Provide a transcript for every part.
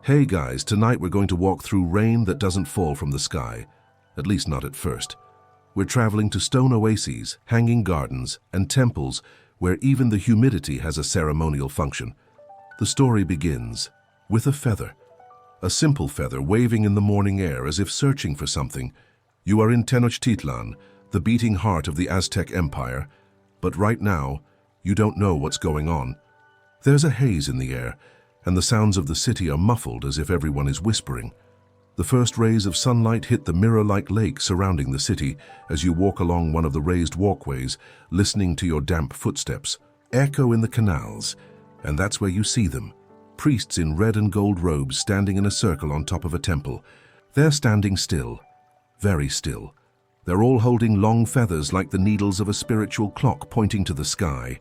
Hey guys, tonight we're going to walk through rain that doesn't fall from the sky, at least not at first. We're traveling to stone oases, hanging gardens, and temples where even the humidity has a ceremonial function. The story begins with a feather. A simple feather waving in the morning air as if searching for something. You are in Tenochtitlan, the beating heart of the Aztec Empire, but right now, you don't know what's going on. There's a haze in the air, and the sounds of the city are muffled as if everyone is whispering. The first rays of sunlight hit the mirror-like lake surrounding the city as you walk along one of the raised walkways, listening to your damp footsteps echo in the canals, and that's where you see them. Priests in red and gold robes standing in a circle on top of a temple. They're standing still, very still. They're all holding long feathers like the needles of a spiritual clock pointing to the sky.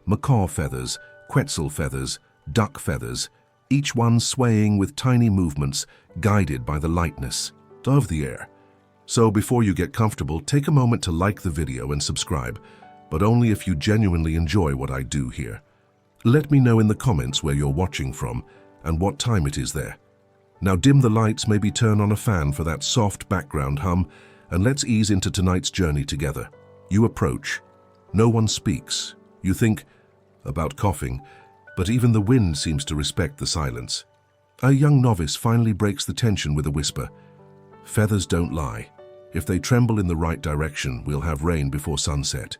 Macaw feathers, quetzal feathers, duck feathers, each one swaying with tiny movements, guided by the lightness of the air. So before you get comfortable, take a moment to like the video and subscribe, but only if you genuinely enjoy what I do here. Let me know in the comments where you're watching from and what time it is there. Now dim the lights, maybe turn on a fan for that soft background hum, and let's ease into tonight's journey together. You approach. No one speaks. You think about coughing, but even the wind seems to respect the silence. A young novice finally breaks the tension with a whisper. Feathers don't lie. If they tremble in the right direction, we'll have rain before sunset.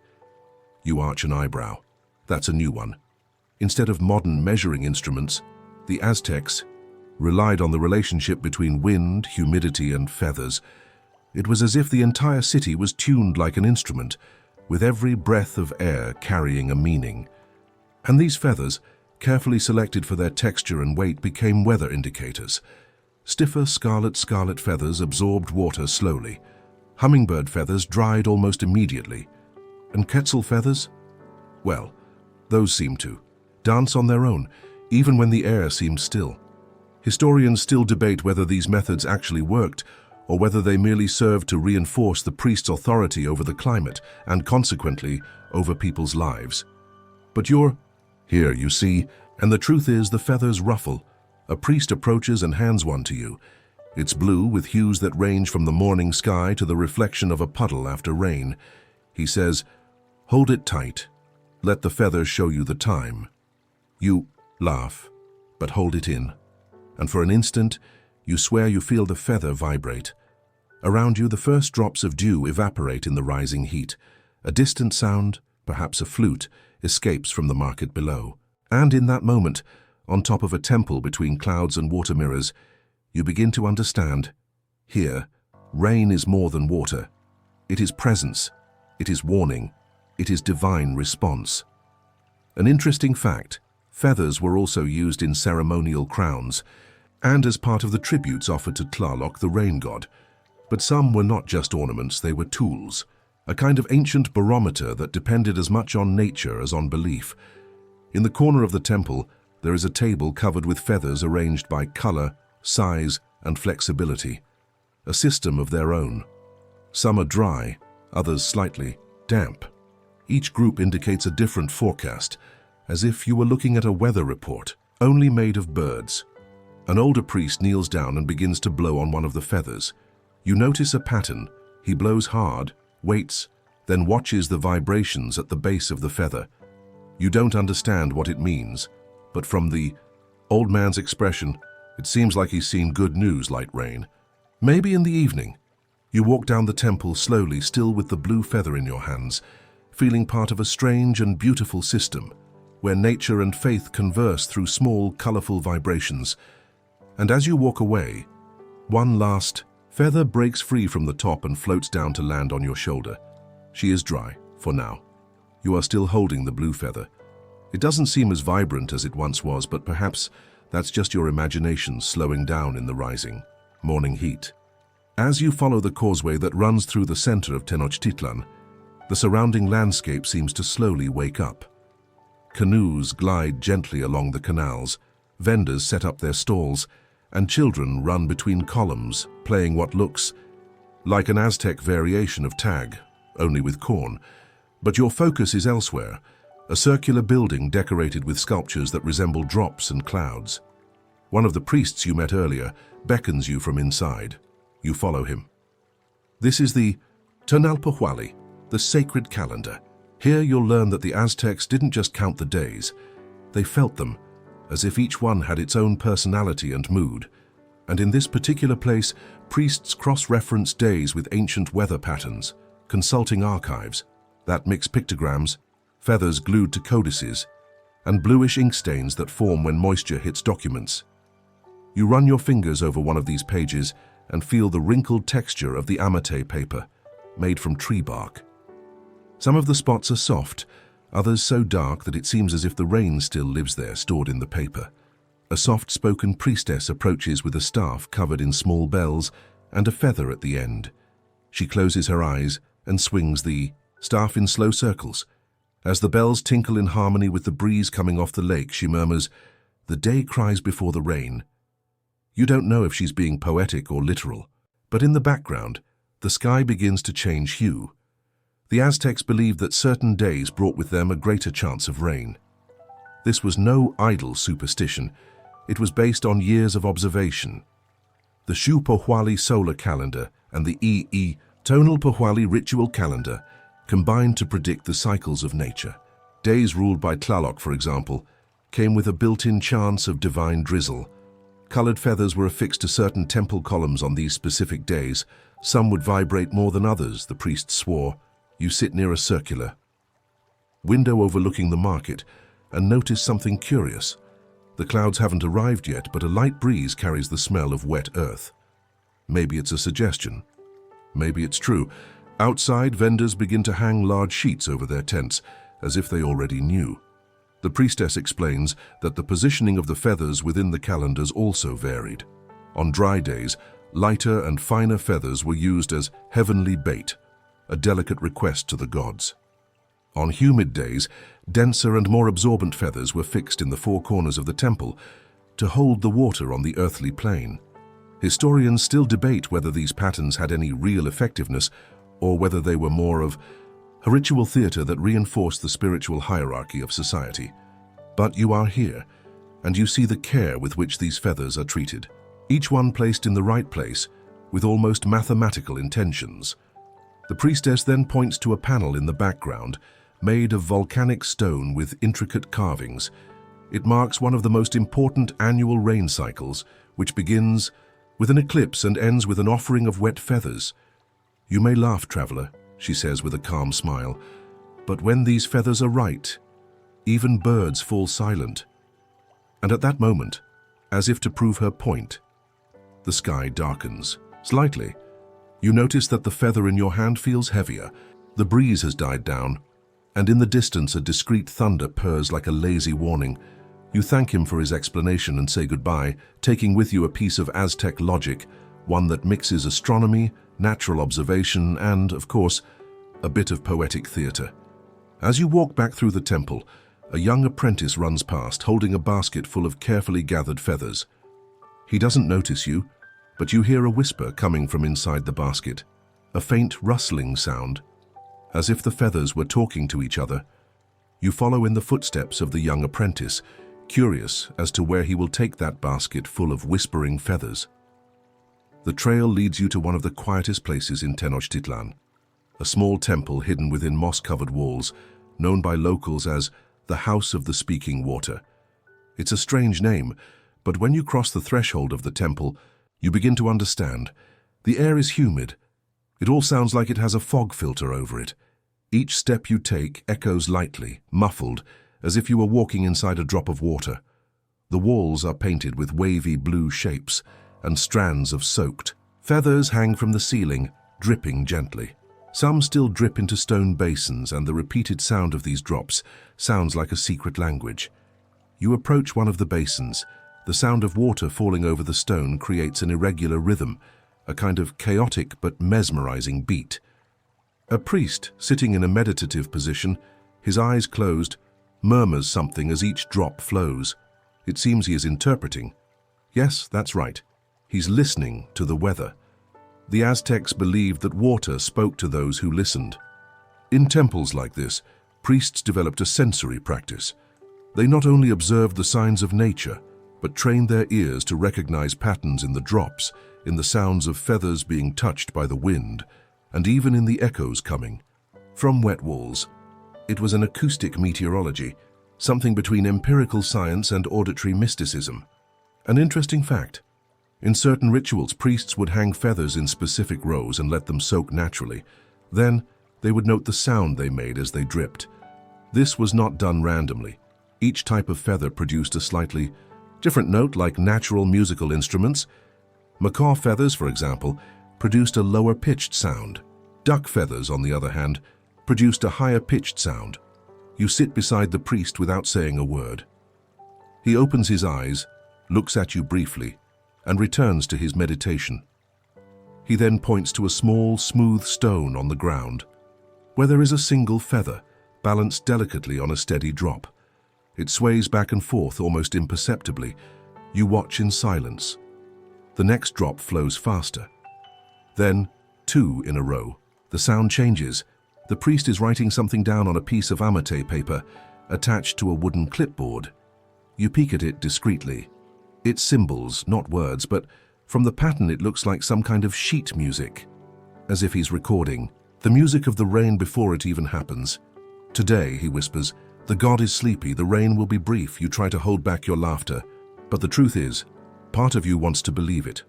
You arch an eyebrow. That's a new one. Instead of modern measuring instruments, the Aztecs relied on the relationship between wind, humidity, and feathers. It was as if the entire city was tuned like an instrument, with every breath of air carrying a meaning. And these feathers, carefully selected for their texture and weight, became weather indicators. Stiffer scarlet feathers absorbed water slowly. Hummingbird feathers dried almost immediately. And quetzal feathers? Well, those seem to dance on their own, even when the air seemed still. Historians still debate whether these methods actually worked, or whether they merely served to reinforce the priest's authority over the climate, and consequently, over people's lives. But you're here, you see, and the truth is the feathers ruffle. A priest approaches and hands one to you. It's blue with hues that range from the morning sky to the reflection of a puddle after rain. He says, "Hold it tight. Let the feathers show you the time." You laugh, but hold it in. And for an instant, you swear you feel the feather vibrate. Around you, the first drops of dew evaporate in the rising heat. A distant sound, perhaps a flute, escapes from the market below. And in that moment, on top of a temple between clouds and water mirrors, you begin to understand. Here, rain is more than water. It is presence, it is warning, it is divine response. An interesting fact, feathers were also used in ceremonial crowns, and as part of the tributes offered to Tlaloc, the rain god. But some were not just ornaments, they were tools. A kind of ancient barometer that depended as much on nature as on belief. In the corner of the temple, there is a table covered with feathers arranged by color, size, and flexibility. A system of their own. Some are dry, others slightly damp. Each group indicates a different forecast, as if you were looking at a weather report, only made of birds. An older priest kneels down and begins to blow on one of the feathers. You notice a pattern. He blows hard, waits, then watches the vibrations at the base of the feather. You don't understand what it means, but from the old man's expression, it seems like he's seen good news, light rain. Maybe in the evening. You walk down the temple slowly, still with the blue feather in your hands, feeling part of a strange and beautiful system, where nature and faith converse through small, colorful vibrations. And as you walk away, one last feather breaks free from the top and floats down to land on your shoulder. She is dry, for now. You are still holding the blue feather. It doesn't seem as vibrant as it once was, but perhaps that's just your imagination slowing down in the rising morning heat. As you follow the causeway that runs through the center of Tenochtitlan, the surrounding landscape seems to slowly wake up. Canoes glide gently along the canals, vendors set up their stalls, and children run between columns, playing what looks like an Aztec variation of tag, only with corn. But your focus is elsewhere, a circular building decorated with sculptures that resemble drops and clouds. One of the priests you met earlier beckons you from inside. You follow him. This is the Tonalpohualli, the sacred calendar. Here you'll learn that the Aztecs didn't just count the days. They felt them, as if each one had its own personality and mood. And in this particular place, priests cross-reference days with ancient weather patterns, consulting archives that mix pictograms, feathers glued to codices, and bluish ink stains that form when moisture hits documents. You run your fingers over one of these pages and feel the wrinkled texture of the amate paper, made from tree bark. Some of the spots are soft, others so dark that it seems as if the rain still lives there, stored in the paper. A soft-spoken priestess approaches with a staff covered in small bells and a feather at the end. She closes her eyes and swings the staff in slow circles. As the bells tinkle in harmony with the breeze coming off the lake, she murmurs, "The day cries before the rain." You don't know if she's being poetic or literal, but in the background, the sky begins to change hue. The Aztecs believed that certain days brought with them a greater chance of rain. This was no idle superstition. It was based on years of observation. The Xiuhpohualli solar calendar and the Tonalpohualli ritual calendar combined to predict the cycles of nature. Days ruled by Tlaloc, for example, came with a built-in chance of divine drizzle. Colored feathers were affixed to certain temple columns on these specific days. Some would vibrate more than others, the priest swore. You sit near a circular window overlooking the market and notice something curious. The clouds haven't arrived yet, but a light breeze carries the smell of wet earth. Maybe it's a suggestion. Maybe it's true. Outside, vendors begin to hang large sheets over their tents, as if they already knew. The priestess explains that the positioning of the feathers within the calendars also varied. On dry days, lighter and finer feathers were used as heavenly bait, a delicate request to the gods. On humid days, denser and more absorbent feathers were fixed in the four corners of the temple to hold the water on the earthly plane. Historians still debate whether these patterns had any real effectiveness or whether they were more of a ritual theater that reinforced the spiritual hierarchy of society. But you are here, and you see the care with which these feathers are treated, each one placed in the right place with almost mathematical intentions. The priestess then points to a panel in the background, made of volcanic stone with intricate carvings. It marks one of the most important annual rain cycles, which begins with an eclipse and ends with an offering of wet feathers. "You may laugh, traveler," she says with a calm smile, "but when these feathers are right, even birds fall silent." And at that moment, as if to prove her point, the sky darkens slightly. You notice that the feather in your hand feels heavier. The breeze has died down, and in the distance a discreet thunder purrs like a lazy warning. You thank him for his explanation and say goodbye, taking with you a piece of Aztec logic, one that mixes astronomy, natural observation, and, of course, a bit of poetic theater. As you walk back through the temple, a young apprentice runs past, holding a basket full of carefully gathered feathers. He doesn't notice you, but you hear a whisper coming from inside the basket, a faint rustling sound, as if the feathers were talking to each other. You follow in the footsteps of the young apprentice, curious as to where he will take that basket full of whispering feathers. The trail leads you to one of the quietest places in Tenochtitlan, a small temple hidden within moss-covered walls, known by locals as the House of the Speaking Water. It's a strange name, but when you cross the threshold of the temple, you begin to understand. The air is humid. It all sounds like it has a fog filter over it. Each step you take echoes lightly, muffled, as if you were walking inside a drop of water. The walls are painted with wavy blue shapes, and strands of soaked feathers hang from the ceiling, dripping gently. Some still drip into stone basins, and the repeated sound of these drops sounds like a secret language. You approach one of the basins. The sound of water falling over the stone creates an irregular rhythm, a kind of chaotic but mesmerizing beat. A priest, sitting in a meditative position, his eyes closed, murmurs something as each drop flows. It seems he is interpreting. Yes, that's right. He's listening to the weather. The Aztecs believed that water spoke to those who listened. In temples like this, priests developed a sensory practice. They not only observed the signs of nature, but trained their ears to recognize patterns in the drops, in the sounds of feathers being touched by the wind, and even in the echoes coming from wet walls. It was an acoustic meteorology, something between empirical science and auditory mysticism. An interesting fact: in certain rituals, priests would hang feathers in specific rows and let them soak naturally. Then, they would note the sound they made as they dripped. This was not done randomly. Each type of feather produced a slightly different note, like natural musical instruments. Macaw feathers, for example, produced a lower-pitched sound. Duck feathers, on the other hand, produced a higher-pitched sound. You sit beside the priest without saying a word. He opens his eyes, looks at you briefly, and returns to his meditation. He then points to a small, smooth stone on the ground, where there is a single feather, balanced delicately on a steady drop. It sways back and forth almost imperceptibly. You watch in silence. The next drop flows faster. Then, 2 in a row. The sound changes. The priest is writing something down on a piece of amate paper, attached to a wooden clipboard. You peek at it discreetly. It's symbols, not words, but from the pattern it looks like some kind of sheet music, as if he's recording the music of the rain before it even happens. "Today," he whispers, "the god is sleepy, the rain will be brief." You try to hold back your laughter, but the truth is, part of you wants to believe it.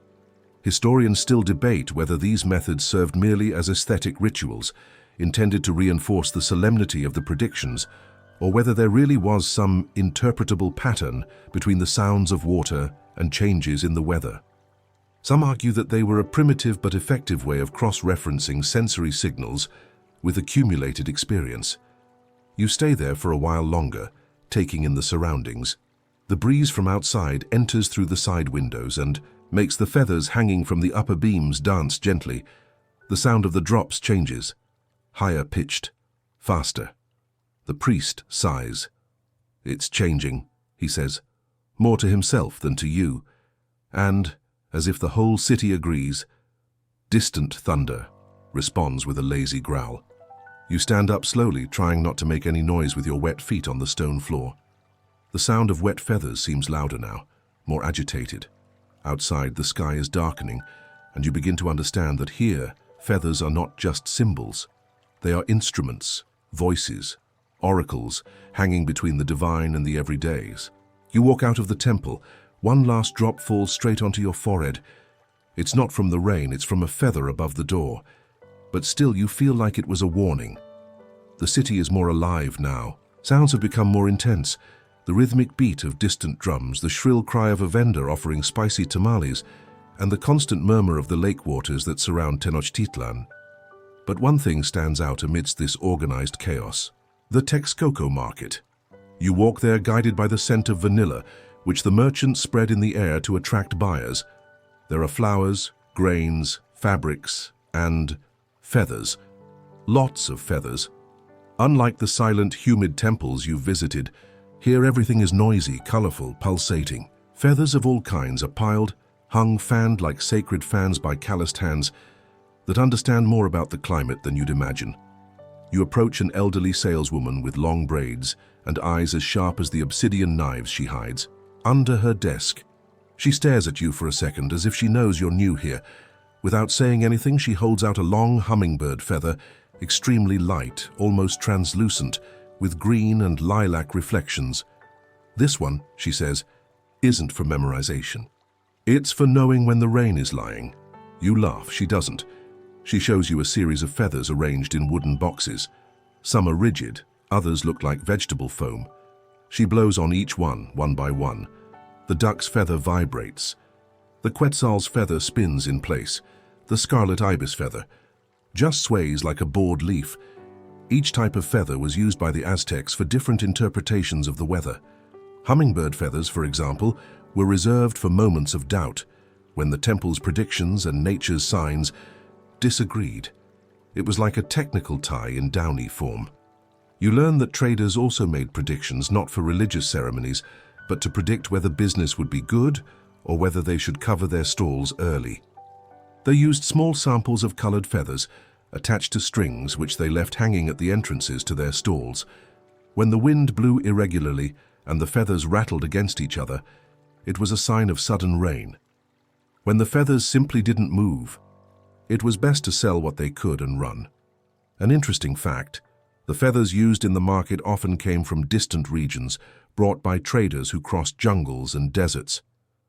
Historians still debate whether these methods served merely as aesthetic rituals, intended to reinforce the solemnity of the predictions, or whether there really was some interpretable pattern between the sounds of water and changes in the weather. Some argue that they were a primitive but effective way of cross-referencing sensory signals with accumulated experience. You stay there for a while longer, taking in the surroundings. The breeze from outside enters through the side windows and makes the feathers hanging from the upper beams dance gently. The sound of the drops changes, higher pitched, faster. The priest sighs. "It's changing," he says, more to himself than to you. And, as if the whole city agrees, distant thunder responds with a lazy growl. You stand up slowly, trying not to make any noise with your wet feet on the stone floor. The sound of wet feathers seems louder now, more agitated. Outside, the sky is darkening, and you begin to understand that here, feathers are not just symbols. They are instruments, voices, oracles, hanging between the divine and the everydays. You walk out of the temple. One last drop falls straight onto your forehead. It's not from the rain, it's from a feather above the door. But still, you feel like it was a warning. The city is more alive now. Sounds have become more intense. The rhythmic beat of distant drums, the shrill cry of a vendor offering spicy tamales, and the constant murmur of the lake waters that surround Tenochtitlan. But one thing stands out amidst this organized chaos: the Texcoco market. You walk there guided by the scent of vanilla, which the merchants spread in the air to attract buyers. There are flowers, grains, fabrics, and feathers. Lots of feathers. Unlike the silent, humid temples you've visited, here everything is noisy, colorful, pulsating. Feathers of all kinds are piled, hung, fanned like sacred fans by calloused hands that understand more about the climate than you'd imagine. You approach an elderly saleswoman with long braids and eyes as sharp as the obsidian knives she hides. Under her desk, she stares at you for a second as if she knows you're new here. Without saying anything, she holds out a long hummingbird feather, extremely light, almost translucent, with green and lilac reflections. "This one," she says, "isn't for memorization. It's for knowing when the rain is lying." You laugh. She doesn't. She shows you a series of feathers arranged in wooden boxes. Some are rigid, others look like vegetable foam. She blows on each one by one. The duck's feather vibrates. The quetzal's feather spins in place. The scarlet ibis feather just sways like a bored leaf. Each type of feather was used by the Aztecs for different interpretations of the weather. Hummingbird feathers, for example, were reserved for moments of doubt, when the temple's predictions and nature's signs disagreed. It was like a technical tie in downy form. You learn that traders also made predictions not for religious ceremonies, but to predict whether business would be good or whether they should cover their stalls early. They used small samples of colored feathers attached to strings which they left hanging at the entrances to their stalls. When the wind blew irregularly and the feathers rattled against each other, it was a sign of sudden rain. When the feathers simply didn't move, it was best to sell what they could and run. An interesting fact, the feathers used in the market often came from distant regions, brought by traders who crossed jungles and deserts.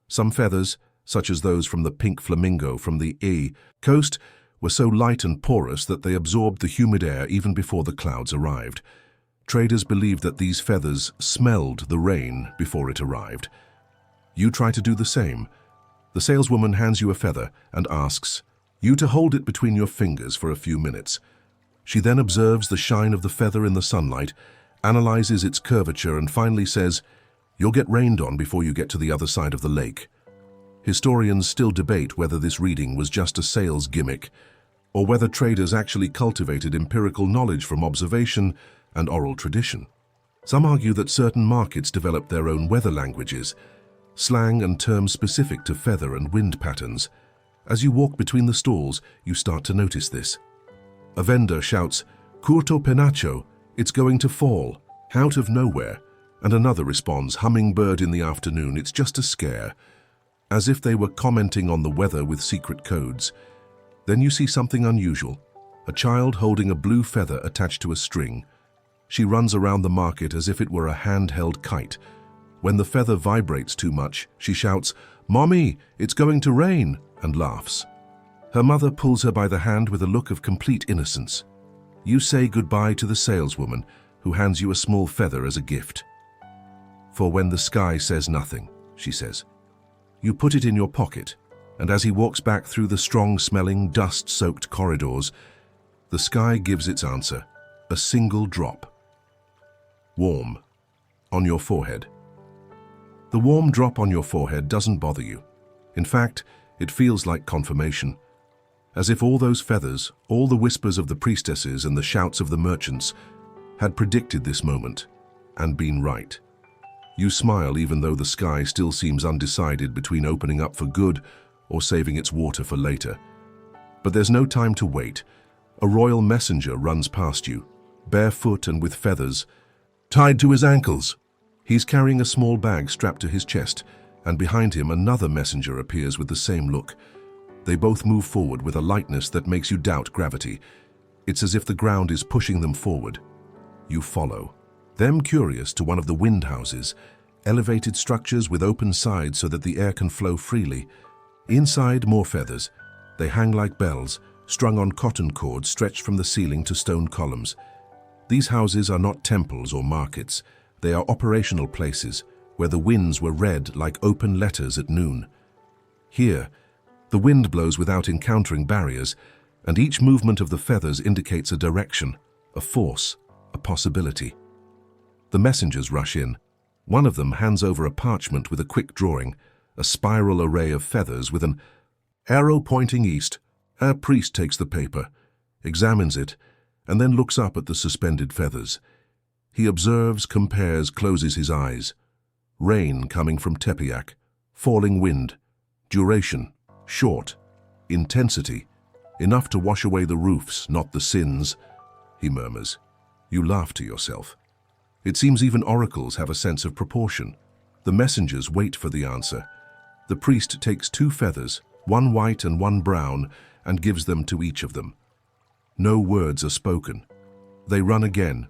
Some feathers, such as those from the pink flamingo from the coast, were so light and porous that they absorbed the humid air even before the clouds arrived. Traders believed that these feathers smelled the rain before it arrived. You try to do the same. The saleswoman hands you a feather and asks you to hold it between your fingers for a few minutes. She then observes the shine of the feather in the sunlight, analyzes its curvature, and finally says, "You'll get rained on before you get to the other side of the lake." Historians still debate whether this reading was just a sales gimmick, or whether traders actually cultivated empirical knowledge from observation and oral tradition. Some argue that certain markets developed their own weather languages, slang and terms specific to feather and wind patterns. As you walk between the stalls, you start to notice this. A vendor shouts, "Curto penacho, it's going to fall," out of nowhere, and another responds, "Hummingbird in the afternoon, it's just a scare," as if they were commenting on the weather with secret codes. Then you see something unusual, a child holding a blue feather attached to a string. She runs around the market as if it were a handheld kite. When the feather vibrates too much, she shouts, "Mommy, it's going to rain," and laughs. Her mother pulls her by the hand with a look of complete innocence. You say goodbye to the saleswoman, who hands you a small feather as a gift. "For when the sky says nothing," she says. You put it in your pocket, and as he walks back through the strong-smelling, dust-soaked corridors, the sky gives its answer, a single drop. Warm. On your forehead. The warm drop on your forehead doesn't bother you. In fact, it feels like confirmation. As if all those feathers, all the whispers of the priestesses and the shouts of the merchants, had predicted this moment and been right. You smile even though the sky still seems undecided between opening up for good or saving its water for later. But there's no time to wait. A royal messenger runs past you, barefoot and with feathers, tied to his ankles. He's carrying a small bag strapped to his chest, and behind him another messenger appears with the same look. They both move forward with a lightness that makes you doubt gravity. It's as if the ground is pushing them forward. You follow. Them curious to one of the wind houses, elevated structures with open sides so that the air can flow freely. Inside, more feathers. They hang like bells, strung on cotton cords stretched from the ceiling to stone columns. These houses are not temples or markets. They are operational places where the winds were read like open letters at noon. Here, the wind blows without encountering barriers, and each movement of the feathers indicates a direction, a force, a possibility. The messengers rush in. One of them hands over a parchment with a quick drawing, a spiral array of feathers with an arrow pointing east. A priest takes the paper, examines it, and then looks up at the suspended feathers. He observes, compares, closes his eyes. Rain coming from Tepeyac, falling wind, duration, short, intensity, enough to wash away the roofs, not the sins, he murmurs. You laugh to yourself. It seems even oracles have a sense of proportion. The messengers wait for the answer. The priest takes 2 feathers, one white and one brown, and gives them to each of them. No words are spoken. They run again,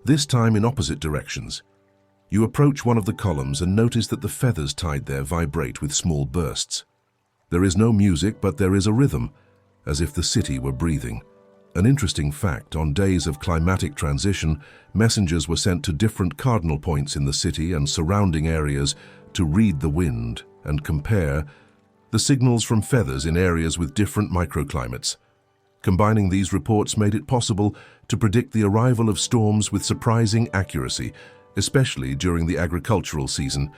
this time in opposite directions. You approach one of the columns and notice that the feathers tied there vibrate with small bursts. There is no music, but there is a rhythm, as if the city were breathing. An interesting fact, on days of climatic transition, messengers were sent to different cardinal points in the city and surrounding areas to read the wind and compare the signals from feathers in areas with different microclimates. Combining these reports made it possible to predict the arrival of storms with surprising accuracy, especially during the agricultural season,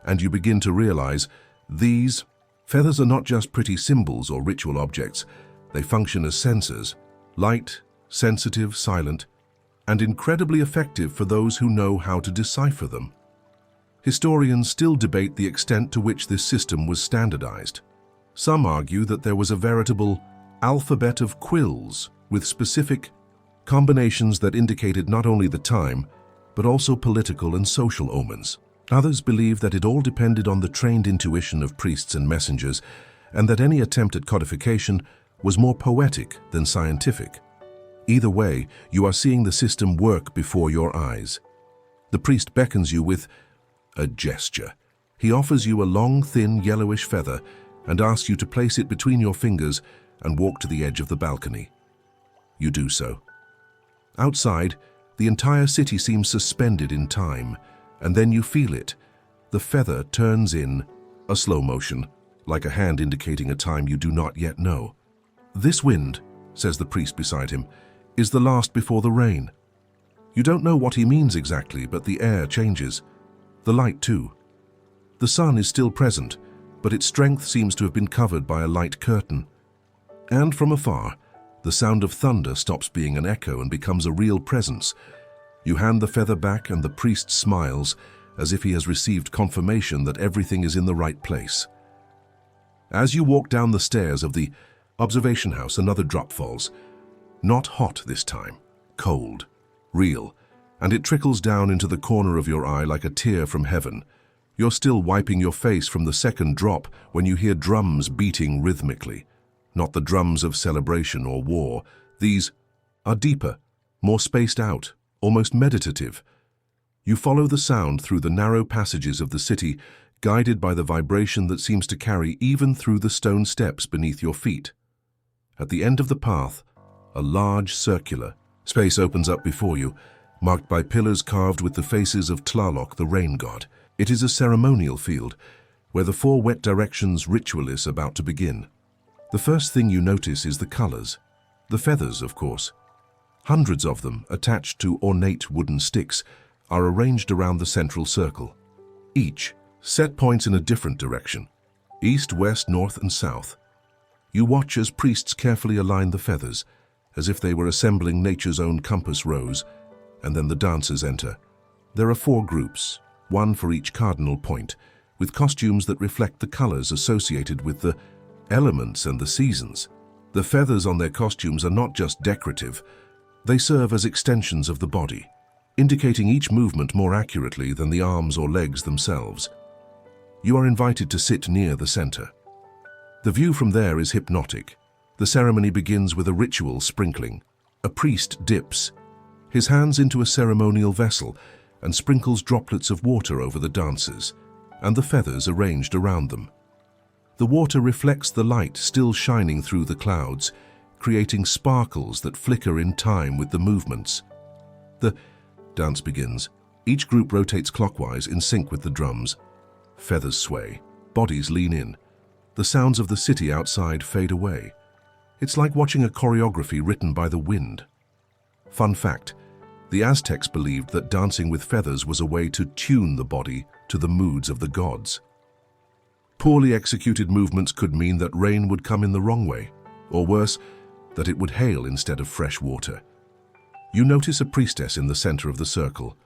and you begin to realize these feathers are not just pretty symbols or ritual objects. They function as sensors, light, sensitive, silent, and incredibly effective for those who know how to decipher them. Historians still debate the extent to which this system was standardized. Some argue that there was a veritable alphabet of quills with specific combinations that indicated not only the time, but also political and social omens. Others believe that it all depended on the trained intuition of priests and messengers, and that any attempt at codification was more poetic than scientific. Either way, you are seeing the system work before your eyes. The priest beckons you with a gesture. He offers you a long, thin, yellowish feather and asks you to place it between your fingers and walk to the edge of the balcony. You do so. Outside, the entire city seems suspended in time, and then you feel it. The feather turns in a slow motion, like a hand indicating a time you do not yet know. "This wind," says the priest beside him, "is the last before the rain." You don't know what he means exactly, but the air changes. The light too. The sun is still present, but its strength seems to have been covered by a light curtain. And from afar, the sound of thunder stops being an echo and becomes a real presence. You hand the feather back and the priest smiles, as if he has received confirmation that everything is in the right place. As you walk down the stairs of the observation house, another drop falls. Not hot this time, cold, real, and it trickles down into the corner of your eye like a tear from heaven. You're still wiping your face from the second drop when you hear drums beating rhythmically. Not the drums of celebration or war. These are deeper, more spaced out, almost meditative. You follow the sound through the narrow passages of the city, guided by the vibration that seems to carry even through the stone steps beneath your feet. At the end of the path, a large circular space opens up before you, marked by pillars carved with the faces of Tlaloc, the rain god. It is a ceremonial field, where the 4 wet directions ritual is about to begin. The first thing you notice is the colors. The feathers, of course. Hundreds of them, attached to ornate wooden sticks, are arranged around the central circle. Each set points in a different direction: east, west, north, and south. You watch as priests carefully align the feathers, as if they were assembling nature's own compass rose, and then the dancers enter. There are 4 groups, one for each cardinal point, with costumes that reflect the colors associated with the elements and the seasons. The feathers on their costumes are not just decorative, they serve as extensions of the body, indicating each movement more accurately than the arms or legs themselves. You are invited to sit near the center. The view from there is hypnotic. The ceremony begins with a ritual sprinkling. A priest dips his hands into a ceremonial vessel and sprinkles droplets of water over the dancers and the feathers arranged around them. The water reflects the light still shining through the clouds, creating sparkles that flicker in time with the movements. The dance begins. Each group rotates clockwise in sync with the drums. Feathers sway, bodies lean in. The sounds of the city outside fade away. It's like watching a choreography written by the wind. Fun fact: the Aztecs believed that dancing with feathers was a way to tune the body to the moods of the gods. Poorly executed movements could mean that rain would come in the wrong way, or worse, that it would hail instead of fresh water. You notice a priestess in the center of the circle.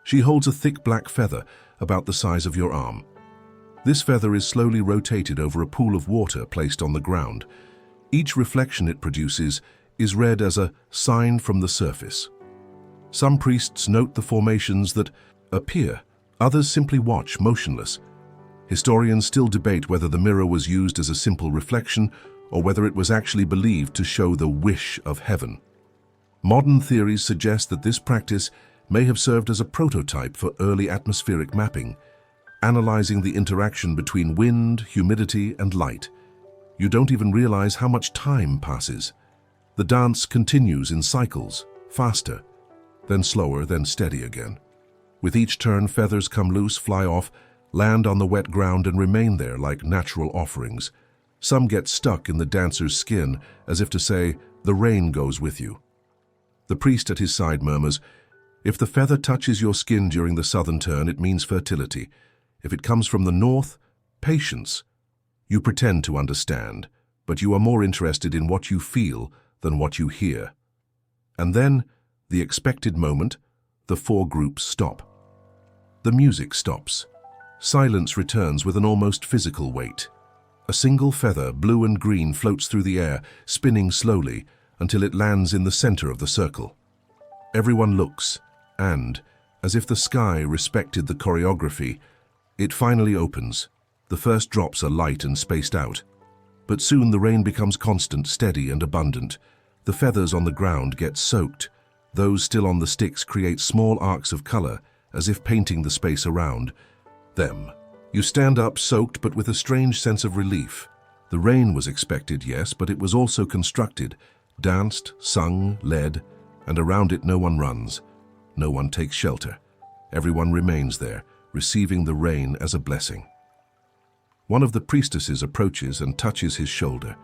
She holds a thick black feather about the size of your arm. This feather is slowly rotated over a pool of water placed on the ground. Each reflection it produces is read as a sign from the surface. Some priests note the formations that appear, others simply watch motionless. Historians still debate whether the mirror was used as a simple reflection or whether it was actually believed to show the wish of heaven. Modern theories suggest that this practice may have served as a prototype for early atmospheric mapping, analyzing the interaction between wind, humidity, and light. You don't even realize how much time passes. The dance continues in cycles, faster, then slower, then steady again. With each turn, feathers come loose, fly off, land on the wet ground, and remain there like natural offerings. Some get stuck in the dancer's skin, as if to say, "The rain goes with you." The priest at his side murmurs, "If the feather touches your skin during the southern turn, it means fertility. If it comes from the north, patience." You pretend to understand, but you are more interested in what you feel than what you hear. And then, the expected moment, the 4 groups stop. The music stops. Silence returns with an almost physical weight. A single feather, blue and green, floats through the air, spinning slowly until it lands in the center of the circle. Everyone looks, and, As if the sky respected the choreography, it finally opens. The first drops are light and spaced out. But soon the rain becomes constant, steady and abundant. The feathers on the ground get soaked. Those still on the sticks create small arcs of color, as if painting the space around them. You stand up, soaked but with a strange sense of relief. The rain was expected, yes, but it was also constructed, danced, sung, led, and around it no one runs. No one takes shelter. Everyone remains there, receiving the rain as a blessing. One of the priestesses approaches and touches his shoulder.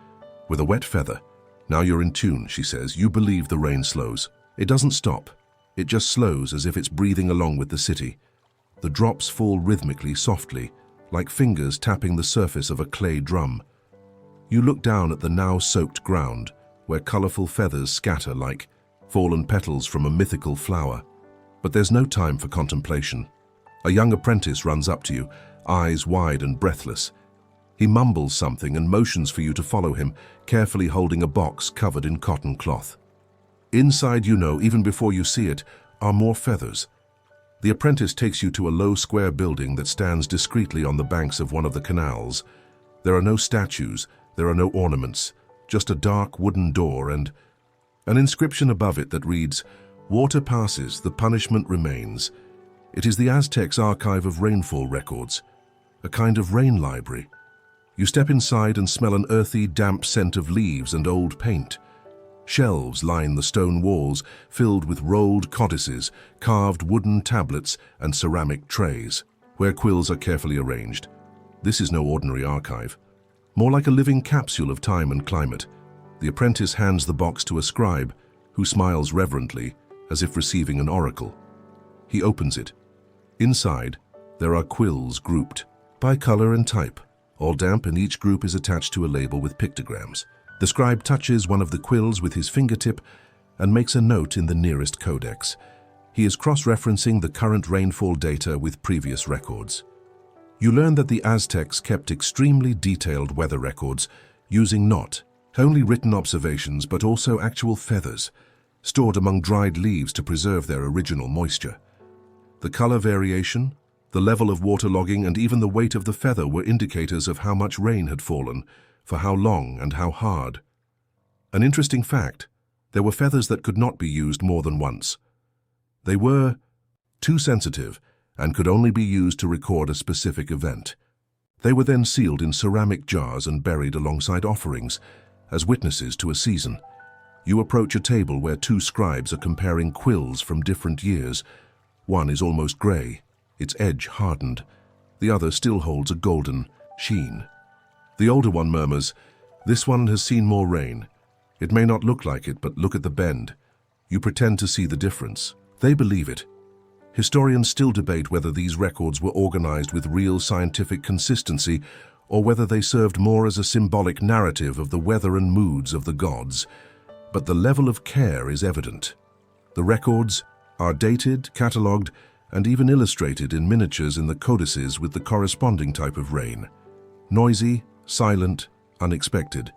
With a wet feather. "Now you're in tune," she says. "You believe the rain slows." It doesn't stop. It just slows as if it's breathing along with the city. The drops fall rhythmically, softly, like fingers tapping the surface of a clay drum. You look down at the now soaked ground, where colorful feathers scatter like fallen petals from a mythical flower. But there's no time for contemplation. A young apprentice runs up to you, eyes wide and breathless. He mumbles something and motions for you to follow him, carefully holding a box covered in cotton cloth. Inside, you know, even before you see it, are more feathers. The apprentice takes you to a low square building that stands discreetly on the banks of one of the canals. There are no statues, there are no ornaments, just a dark wooden door and an inscription above it that reads, "Water passes, the punishment remains." It is the Aztecs' archive of rainfall records, a kind of rain library. You step inside and smell an earthy, damp scent of leaves and old paint. Shelves line the stone walls, filled with rolled codices, carved wooden tablets, and ceramic trays, where quills are carefully arranged. This is no ordinary archive. More like a living capsule of time and climate. The apprentice hands the box to a scribe, who smiles reverently, as if receiving an oracle. He opens it. Inside, there are quills grouped by color and type, all damp, and each group is attached to a label with pictograms. The scribe touches one of the quills with his fingertip and makes a note in the nearest codex. He is cross-referencing the current rainfall data with previous records. You learn that the Aztecs kept extremely detailed weather records, using not only written observations but also actual feathers, stored among dried leaves to preserve their original moisture. The color variation, the level of waterlogging, and even the weight of the feather were indicators of how much rain had fallen, for how long and how hard. An interesting fact, there were feathers that could not be used more than once. They were too sensitive and could only be used to record a specific event. They were then sealed in ceramic jars and buried alongside offerings, as witnesses to a season. You approach a table where two scribes are comparing quills from different years. One is almost gray, its edge hardened. The other still holds a golden sheen. The older one murmurs, "This one has seen more rain. It may not look like it, but look at the bend." You pretend to see the difference. They believe it. Historians still debate whether these records were organized with real scientific consistency or whether they served more as a symbolic narrative of the weather and moods of the gods. But the level of care is evident. The records are dated, catalogued, and even illustrated in miniatures in the codices with the corresponding type of rain. Noisy, silent, unexpected.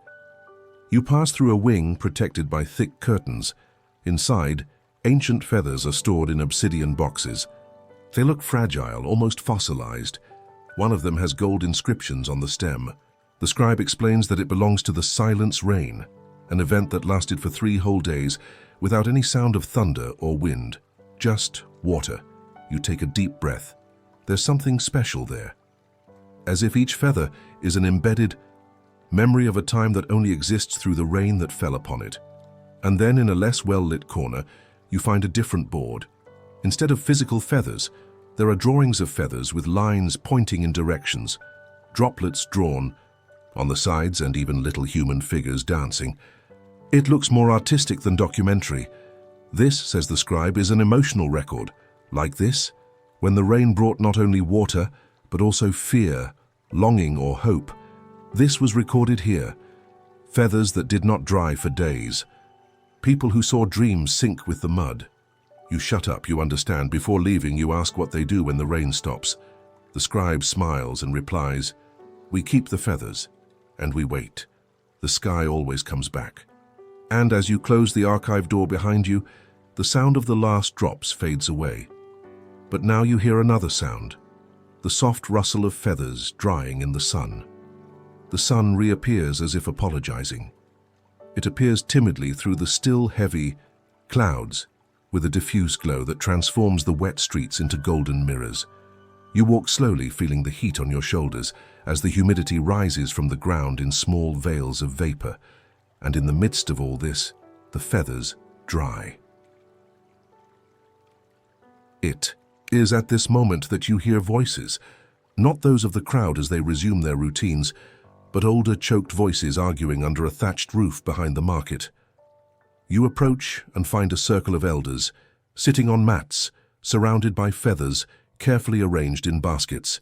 You pass through a wing protected by thick curtains. Inside, ancient feathers are stored in obsidian boxes. They look fragile, almost fossilized. One of them has gold inscriptions on the stem. The scribe explains that it belongs to the silence rain, an event that lasted for 3 whole days without any sound of thunder or wind, just water. You take a deep breath. There's something special there. As if each feather is an embedded memory of a time that only exists through the rain that fell upon it. And then in a less well-lit corner, you find a different board. Instead of physical feathers, there are drawings of feathers with lines pointing in directions, droplets drawn on the sides, and even little human figures dancing. It looks more artistic than documentary. This, says the scribe, is an emotional record. Like this, when the rain brought not only water, but also fear, longing, or hope. This was recorded here. Feathers that did not dry for days. People who saw dreams sink with the mud. You shut up, you understand. Before leaving, you ask what they do when the rain stops. The scribe smiles and replies, "We keep the feathers, and we wait. The sky always comes back." And as you close the archive door behind you, the sound of the last drops fades away. But now you hear another sound, the soft rustle of feathers drying in the sun. The sun reappears as if apologizing. It appears timidly through the still heavy clouds with a diffuse glow that transforms the wet streets into golden mirrors. You walk slowly, feeling the heat on your shoulders as the humidity rises from the ground in small veils of vapor. And in the midst of all this, the feathers dry. It is at this moment that you hear voices, not those of the crowd as they resume their routines, but older, choked voices arguing under a thatched roof behind the market. You approach and find a circle of elders, sitting on mats, surrounded by feathers, carefully arranged in baskets.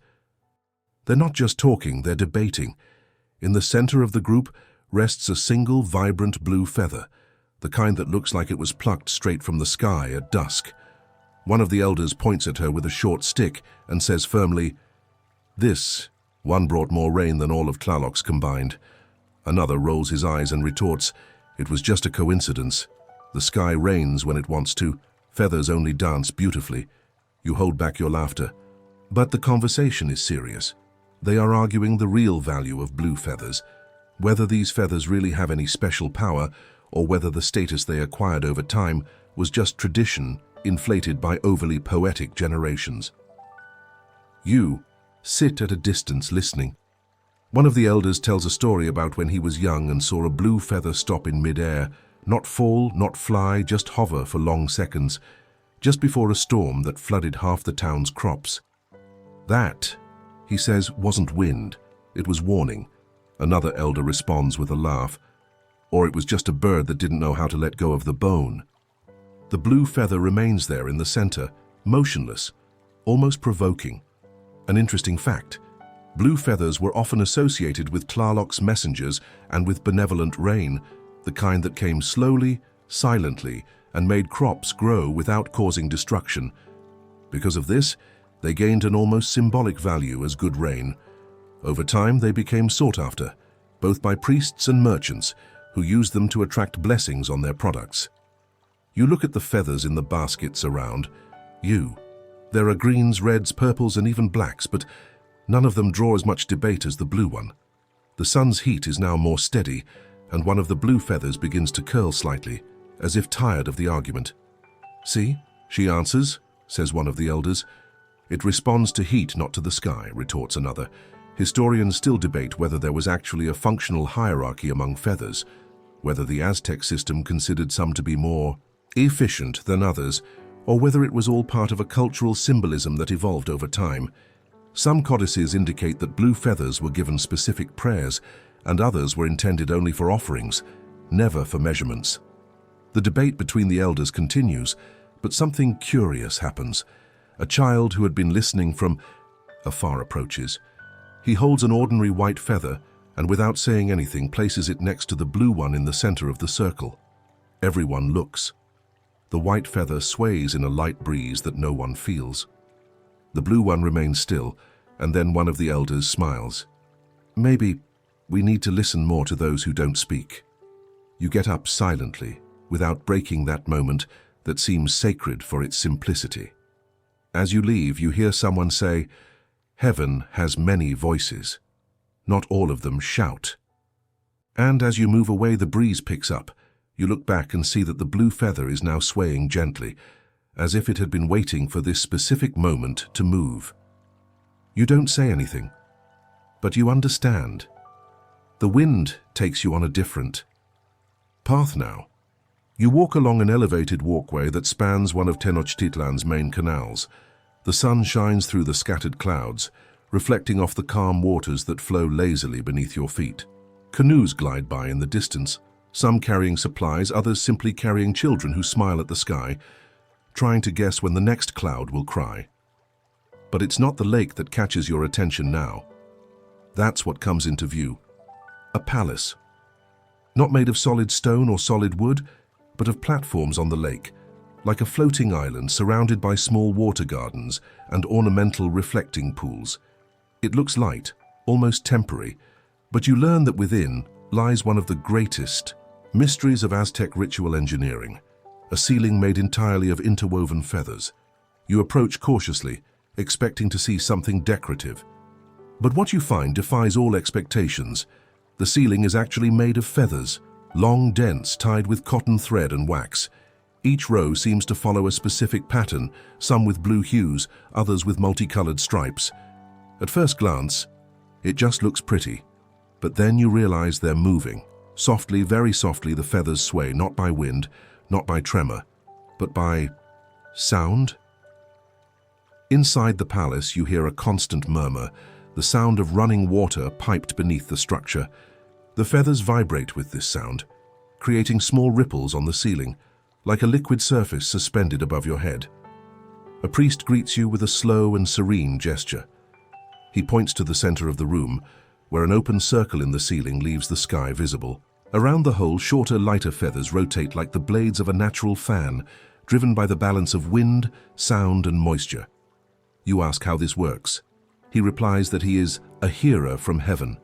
They're not just talking, they're debating. In the center of the group rests a single vibrant blue feather, the kind that looks like it was plucked straight from the sky at dusk. One of the elders points at her with a short stick and says firmly, "This one brought more rain than all of Tlaloc's combined." Another rolls his eyes and retorts, "It was just a coincidence. The sky rains when it wants to. Feathers only dance beautifully." You hold back your laughter. But the conversation is serious. They are arguing the real value of blue feathers, whether these feathers really have any special power or whether the status they acquired over time was just tradition inflated by overly poetic generations. You sit at a distance listening. One of the elders tells a story about when he was young and saw a blue feather stop in mid-air, not fall, not fly, just hover for long seconds, just before a storm that flooded half the town's crops. That, he says, wasn't wind, it was warning. Another elder responds with a laugh. Or it was just a bird that didn't know how to let go of the bone. The blue feather remains there in the center, motionless, almost provoking. An interesting fact, blue feathers were often associated with Tlaloc's messengers and with benevolent rain, the kind that came slowly, silently, and made crops grow without causing destruction. Because of this, they gained an almost symbolic value as good rain. Over time, they became sought after, both by priests and merchants, who used them to attract blessings on their products. You look at the feathers in the baskets around you. There are greens, reds, purples, and even blacks, but none of them draw as much debate as the blue one. The sun's heat is now more steady, and one of the blue feathers begins to curl slightly, as if tired of the argument. "See," she answers, says one of the elders. "It responds to heat, not to the sky," retorts another. Historians still debate whether there was actually a functional hierarchy among feathers, whether the Aztec system considered some to be more efficient than others, or whether it was all part of a cultural symbolism that evolved over time. Some codices indicate that blue feathers were given specific prayers, and others were intended only for offerings, never for measurements. The debate between the elders continues, but something curious happens. A child who had been listening from afar approaches. He holds an ordinary white feather and without saying anything places it next to the blue one in the center of the circle. Everyone looks. The white feather sways in a light breeze that no one feels. The blue one remains still, and then one of the elders smiles. "Maybe we need to listen more to those who don't speak." You get up silently, without breaking that moment that seems sacred for its simplicity. As you leave, you hear someone say, "Heaven has many voices. Not all of them shout." And as you move away, the breeze picks up. You look back and see that the blue feather is now swaying gently, as if it had been waiting for this specific moment to move. You don't say anything, but you understand. The wind takes you on a different path now. You walk along an elevated walkway that spans one of Tenochtitlan's main canals. The sun shines through the scattered clouds, reflecting off the calm waters that flow lazily beneath your feet. Canoes glide by in the distance, some carrying supplies, others simply carrying children who smile at the sky, trying to guess when the next cloud will cry. But it's not the lake that catches your attention now. That's what comes into view. A palace. Not made of solid stone or solid wood, but of platforms on the lake, like a floating island surrounded by small water gardens and ornamental reflecting pools. It looks light, almost temporary, but you learn that within lies one of the greatest mysteries of Aztec ritual engineering, a ceiling made entirely of interwoven feathers. You approach cautiously, expecting to see something decorative. But what you find defies all expectations. The ceiling is actually made of feathers, long dents tied with cotton thread and wax. Each row seems to follow a specific pattern, some with blue hues, others with multicolored stripes. At first glance, it just looks pretty. But then you realize they're moving. Softly, very softly, the feathers sway, not by wind, not by tremor, but by sound. Inside the palace, you hear a constant murmur, the sound of running water piped beneath the structure. The feathers vibrate with this sound, creating small ripples on the ceiling, like a liquid surface suspended above your head. A priest greets you with a slow and serene gesture. He points to the center of the room, where an open circle in the ceiling leaves the sky visible. Around the hole, shorter, lighter feathers rotate like the blades of a natural fan, driven by the balance of wind, sound, and moisture. You ask how this works. He replies that he is a hearer from heaven.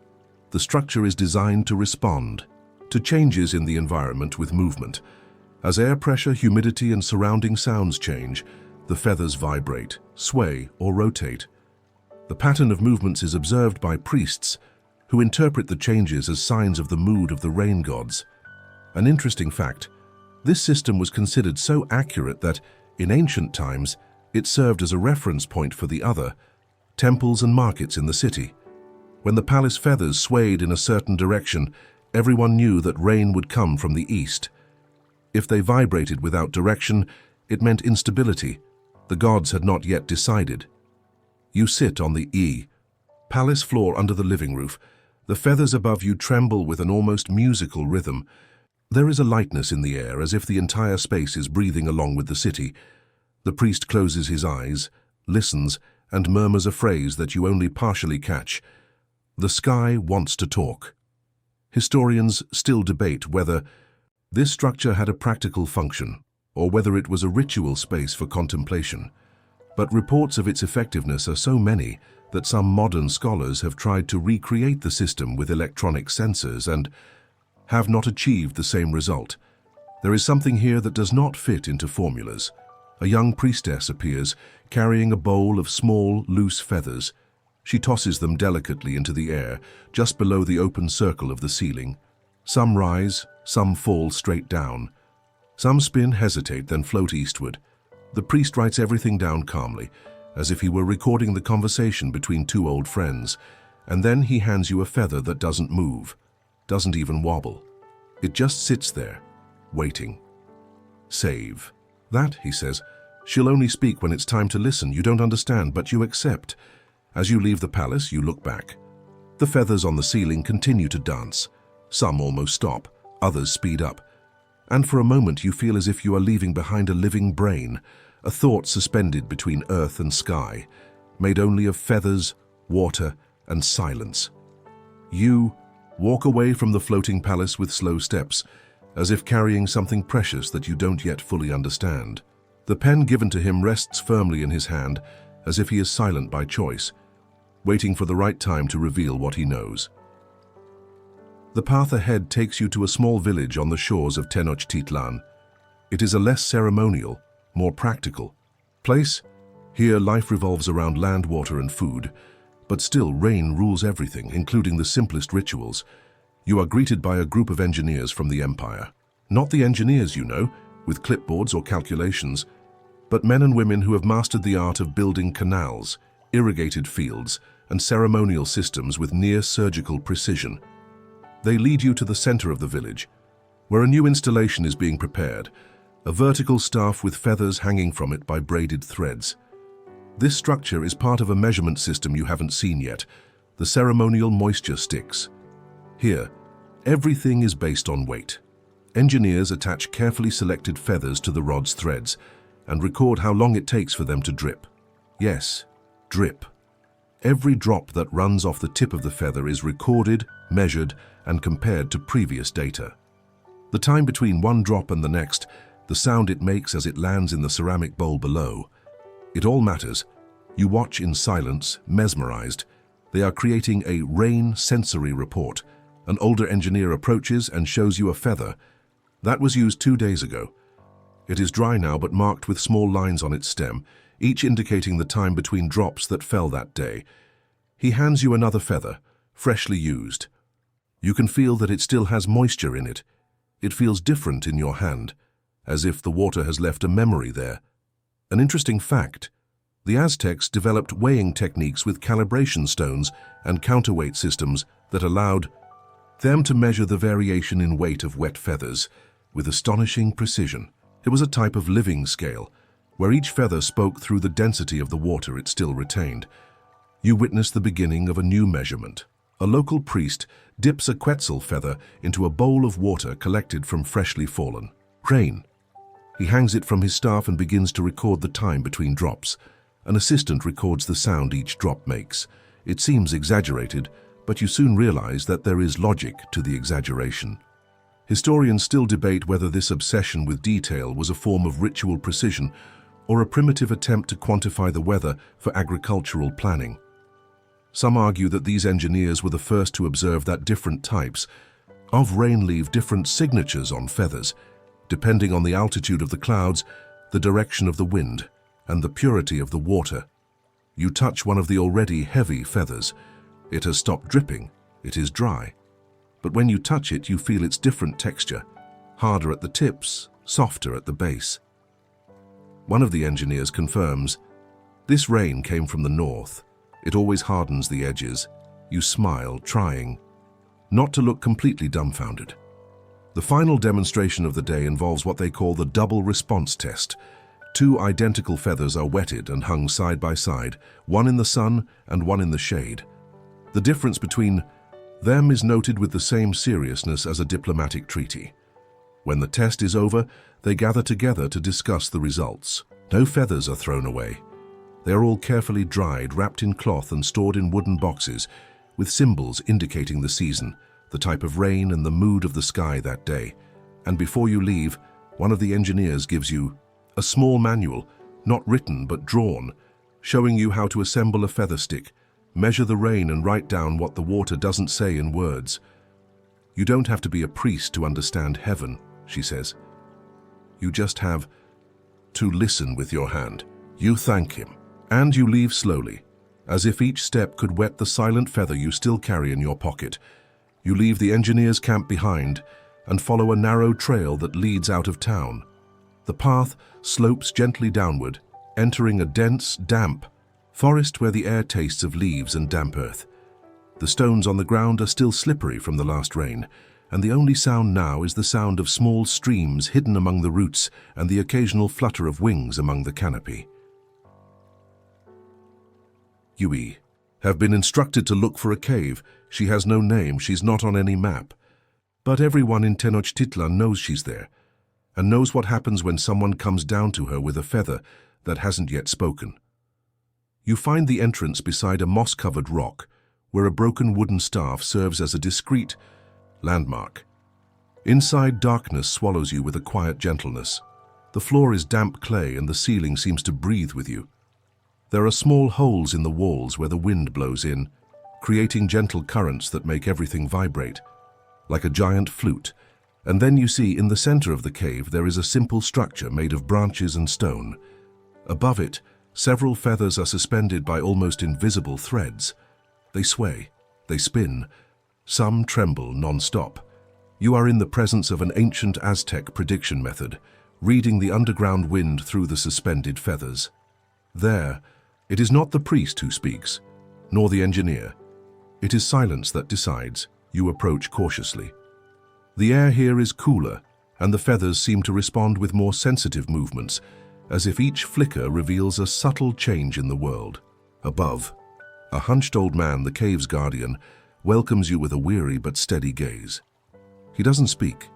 The structure is designed to respond to changes in the environment with movement. As air pressure, humidity, and surrounding sounds change, the feathers vibrate, sway, or rotate. The pattern of movements is observed by priests, who interpret the changes as signs of the mood of the rain gods. An interesting fact, this system was considered so accurate that, in ancient times, it served as a reference point for the other temples and markets in the city. When the palace feathers swayed in a certain direction, everyone knew that rain would come from the east. If they vibrated without direction, it meant instability. The gods had not yet decided. You sit on the palace floor under the living roof. The feathers above you tremble with an almost musical rhythm. There is a lightness in the air, as if the entire space is breathing along with the city. The priest closes his eyes, listens, and murmurs a phrase that you only partially catch. The sky wants to talk. Historians still debate whether this structure had a practical function, or whether it was a ritual space for contemplation. But reports of its effectiveness are so many that some modern scholars have tried to recreate the system with electronic sensors and have not achieved the same result. There is something here that does not fit into formulas. A young priestess appears, carrying a bowl of small, loose feathers. She tosses them delicately into the air, just below the open circle of the ceiling. Some rise, some fall straight down. Some spin, hesitate, then float eastward. The priest writes everything down calmly, as if he were recording the conversation between two old friends, and then he hands you a feather that doesn't move, doesn't even wobble. It just sits there, waiting. Save. That, he says, she'll only speak when it's time to listen. You don't understand, but you accept. As you leave the palace, you look back. The feathers on the ceiling continue to dance. Some almost stop, others speed up. And for a moment you feel as if you are leaving behind a living brain, a thought suspended between earth and sky, made only of feathers, water, and silence. You walk away from the floating palace with slow steps, as if carrying something precious that you don't yet fully understand. The pen given to him rests firmly in his hand, as if he is silent by choice, waiting for the right time to reveal what he knows. The path ahead takes you to a small village on the shores of Tenochtitlan. It is a less ceremonial, more practical place. Here life revolves around land, water, and food, but still rain rules everything, including the simplest rituals. You are greeted by a group of engineers from the empire. Not the engineers you know, with clipboards or calculations, but men and women who have mastered the art of building canals, irrigated fields, and ceremonial systems with near-surgical precision. They lead you to the center of the village, where a new installation is being prepared, a vertical staff with feathers hanging from it by braided threads. This structure is part of a measurement system you haven't seen yet, the ceremonial moisture sticks. Here, everything is based on weight. Engineers attach carefully selected feathers to the rod's threads and record how long it takes for them to drip. Yes, drip. Every drop that runs off the tip of the feather is recorded, measured, and compared to previous data. The time between one drop and the next, the sound it makes as it lands in the ceramic bowl below. It all matters. You watch in silence, mesmerized. They are creating a rain sensory report. An older engineer approaches and shows you a feather. That was used 2 days ago. It is dry now but marked with small lines on its stem, each indicating the time between drops that fell that day. He hands you another feather, freshly used. You can feel that it still has moisture in it. It feels different in your hand, as if the water has left a memory there. An interesting fact: the Aztecs developed weighing techniques with calibration stones and counterweight systems that allowed them to measure the variation in weight of wet feathers with astonishing precision. It was a type of living scale, where each feather spoke through the density of the water it still retained. You witness the beginning of a new measurement. A local priest dips a quetzal feather into a bowl of water collected from freshly fallen rain. He hangs it from his staff and begins to record the time between drops. An assistant records the sound each drop makes. It seems exaggerated, but you soon realize that there is logic to the exaggeration. Historians still debate whether this obsession with detail was a form of ritual precision or a primitive attempt to quantify the weather for agricultural planning. Some argue that these engineers were the first to observe that different types of rain leave different signatures on feathers, depending on the altitude of the clouds, the direction of the wind, and the purity of the water. You touch one of the already heavy feathers. It has stopped dripping. It is dry. But when you touch it, you feel its different texture, harder at the tips, softer at the base. One of the engineers confirms, "This rain came from the north. It always hardens the edges." You smile, trying not to look completely dumbfounded. The final demonstration of the day involves what they call the double response test. Two identical feathers are wetted and hung side by side, one in the sun and one in the shade. The difference between them is noted with the same seriousness as a diplomatic treaty. When the test is over, they gather together to discuss the results. No feathers are thrown away. They are all carefully dried, wrapped in cloth and stored in wooden boxes, with symbols indicating the season, the type of rain and the mood of the sky that day. And before you leave, one of the engineers gives you a small manual, not written but drawn, showing you how to assemble a feather stick, measure the rain and write down what the water doesn't say in words. "You don't have to be a priest to understand heaven," she says. "You just have to listen with your hand." You thank him, and you leave slowly, as if each step could wet the silent feather you still carry in your pocket. You leave the engineer's camp behind and follow a narrow trail that leads out of town. The path slopes gently downward, entering a dense, damp forest where the air tastes of leaves and damp earth. The stones on the ground are still slippery from the last rain, and the only sound now is the sound of small streams hidden among the roots and the occasional flutter of wings among the canopy. You have been instructed to look for a cave. She has no name, she's not on any map. But everyone in Tenochtitlan knows she's there, and knows what happens when someone comes down to her with a feather that hasn't yet spoken. You find the entrance beside a moss-covered rock, where a broken wooden staff serves as a discreet landmark. Inside, darkness swallows you with a quiet gentleness. The floor is damp clay and the ceiling seems to breathe with you. There are small holes in the walls where the wind blows in, creating gentle currents that make everything vibrate, like a giant flute. And then you see in the center of the cave there is a simple structure made of branches and stone. Above it, several feathers are suspended by almost invisible threads. They sway, they spin, some tremble non-stop. You are in the presence of an ancient Aztec prediction method, reading the underground wind through the suspended feathers. There, it is not the priest who speaks, nor the engineer. It is silence that decides. You approach cautiously. The air here is cooler, and the feathers seem to respond with more sensitive movements, as if each flicker reveals a subtle change in the world. Above, a hunched old man, the cave's guardian, welcomes you with a weary but steady gaze. He doesn't speak.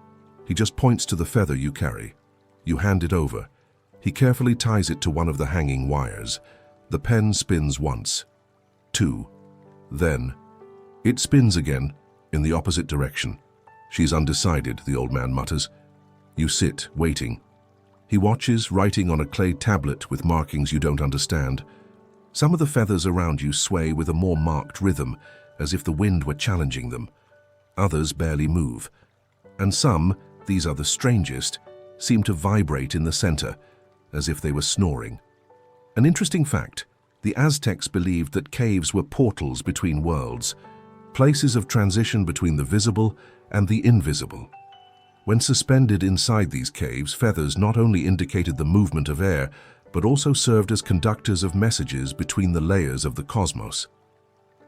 He just points to the feather you carry. You hand it over. He carefully ties it to one of the hanging wires. The pen spins once, two, then it spins again in the opposite direction. She's undecided, the old man mutters. You sit, waiting. He watches, writing on a clay tablet with markings you don't understand. Some of the feathers around you sway with a more marked rhythm, as if the wind were challenging them. Others barely move. And some, these are the strangest, seem to vibrate in the center, as if they were snoring. An interesting fact: the Aztecs believed that caves were portals between worlds, places of transition between the visible and the invisible. When suspended inside these caves, feathers not only indicated the movement of air, but also served as conductors of messages between the layers of the cosmos.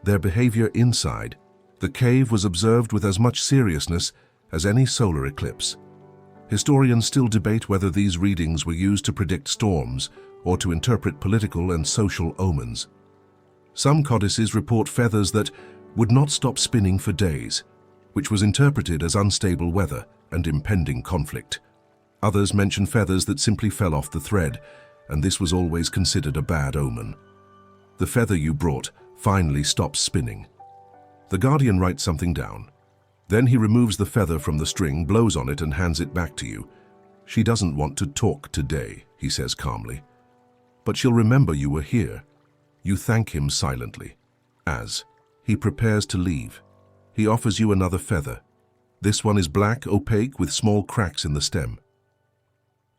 Their behavior inside the cave was observed with as much seriousness as any solar eclipse. Historians still debate whether these readings were used to predict storms or to interpret political and social omens. Some codices report feathers that would not stop spinning for days, which was interpreted as unstable weather and impending conflict. Others mention feathers that simply fell off the thread, and this was always considered a bad omen. The feather you brought finally stops spinning. The guardian writes something down. Then he removes the feather from the string, blows on it, and hands it back to you. "She doesn't want to talk today," he says calmly. "But she'll remember you were here." You thank him silently. As he prepares to leave, he offers you another feather. This one is black, opaque, with small cracks in the stem.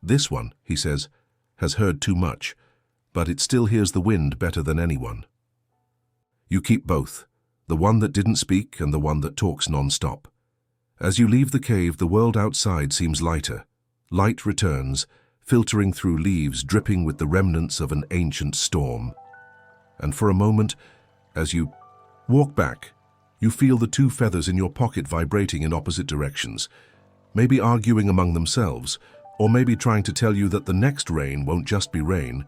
"This one," he says, "has heard too much, but it still hears the wind better than anyone." You keep both, the one that didn't speak and the one that talks non-stop. As you leave the cave, the world outside seems lighter. Light returns, filtering through leaves dripping with the remnants of an ancient storm. And for a moment, as you walk back, you feel the two feathers in your pocket vibrating in opposite directions, maybe arguing among themselves, or maybe trying to tell you that the next rain won't just be rain.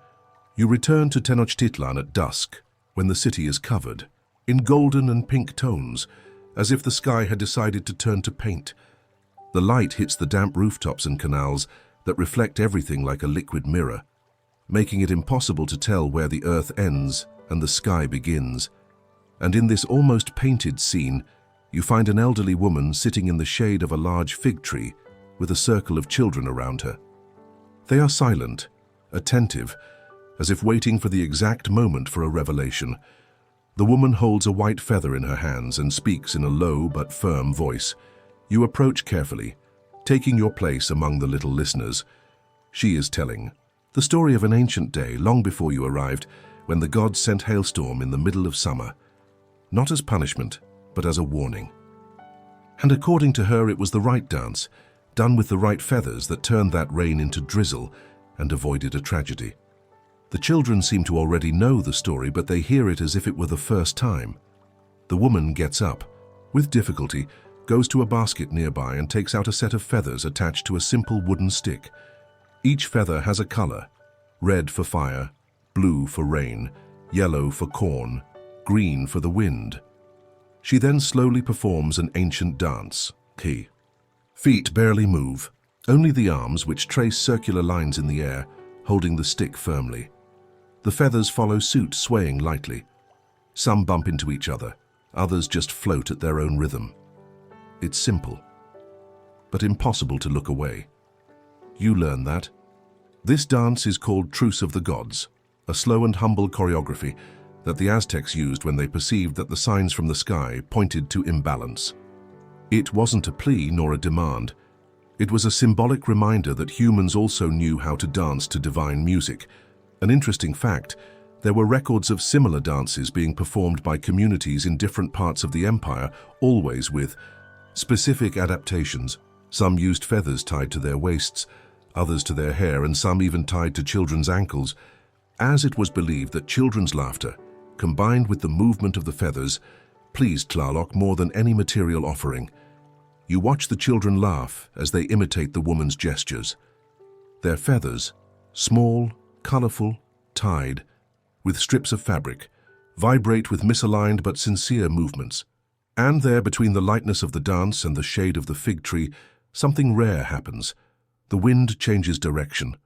You return to Tenochtitlan at dusk, when the city is covered in golden and pink tones, as if the sky had decided to turn to paint. The light hits the damp rooftops and canals that reflect everything like a liquid mirror, making it impossible to tell where the earth ends and the sky begins. And in this almost painted scene, you find an elderly woman sitting in the shade of a large fig tree with a circle of children around her. They are silent, attentive, as if waiting for the exact moment for a revelation. The woman holds a white feather in her hands and speaks in a low but firm voice. You approach carefully, taking your place among the little listeners. She is telling the story of an ancient day long before you arrived, when the gods sent hailstorm in the middle of summer, not as punishment, but as a warning. And according to her, it was the right dance, done with the right feathers, that turned that rain into drizzle and avoided a tragedy. The children seem to already know the story, but they hear it as if it were the first time. The woman gets up, with difficulty, goes to a basket nearby and takes out a set of feathers attached to a simple wooden stick. Each feather has a color: red for fire, blue for rain, yellow for corn, green for the wind. She then slowly performs an ancient dance. Feet barely move, only the arms, which trace circular lines in the air, holding the stick firmly. The feathers follow suit, swaying lightly. Some bump into each other, others just float at their own rhythm. It's simple, but impossible to look away. You learn that. This dance is called Truce of the Gods, a slow and humble choreography that the Aztecs used when they perceived that the signs from the sky pointed to imbalance. It wasn't a plea nor a demand. It was a symbolic reminder that humans also knew how to dance to divine music. An interesting fact: there were records of similar dances being performed by communities in different parts of the empire, always with specific adaptations. Some used feathers tied to their waists, others to their hair, and some even tied to children's ankles, as it was believed that children's laughter, combined with the movement of the feathers, pleased Tlaloc more than any material offering. You watch the children laugh as they imitate the woman's gestures. Their feathers, small, colorful, tied, with strips of fabric, vibrate with misaligned but sincere movements. And there, between the lightness of the dance and the shade of the fig tree, something rare happens. The wind changes direction.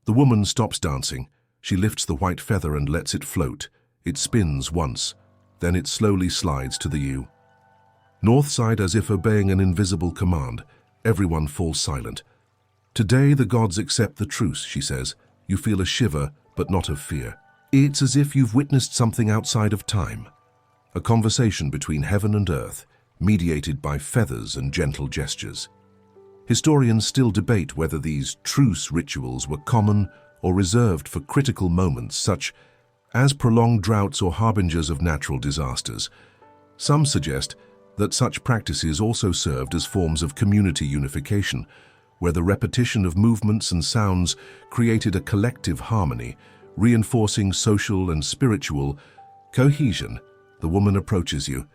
The woman stops dancing. She lifts the white feather and lets it float. It spins once, then it slowly slides to the U. North side, as if obeying an invisible command, everyone falls silent. Today the gods accept the truce, she says. You feel a shiver, but not of fear. It's as if you've witnessed something outside of time. A conversation between heaven and earth, mediated by feathers and gentle gestures. Historians still debate whether these truce rituals were common or reserved for critical moments such as prolonged droughts or harbingers of natural disasters. Some suggest that such practices also served as forms of community unification, where the repetition of movements and sounds created a collective harmony, reinforcing social and spiritual cohesion. The woman approaches you.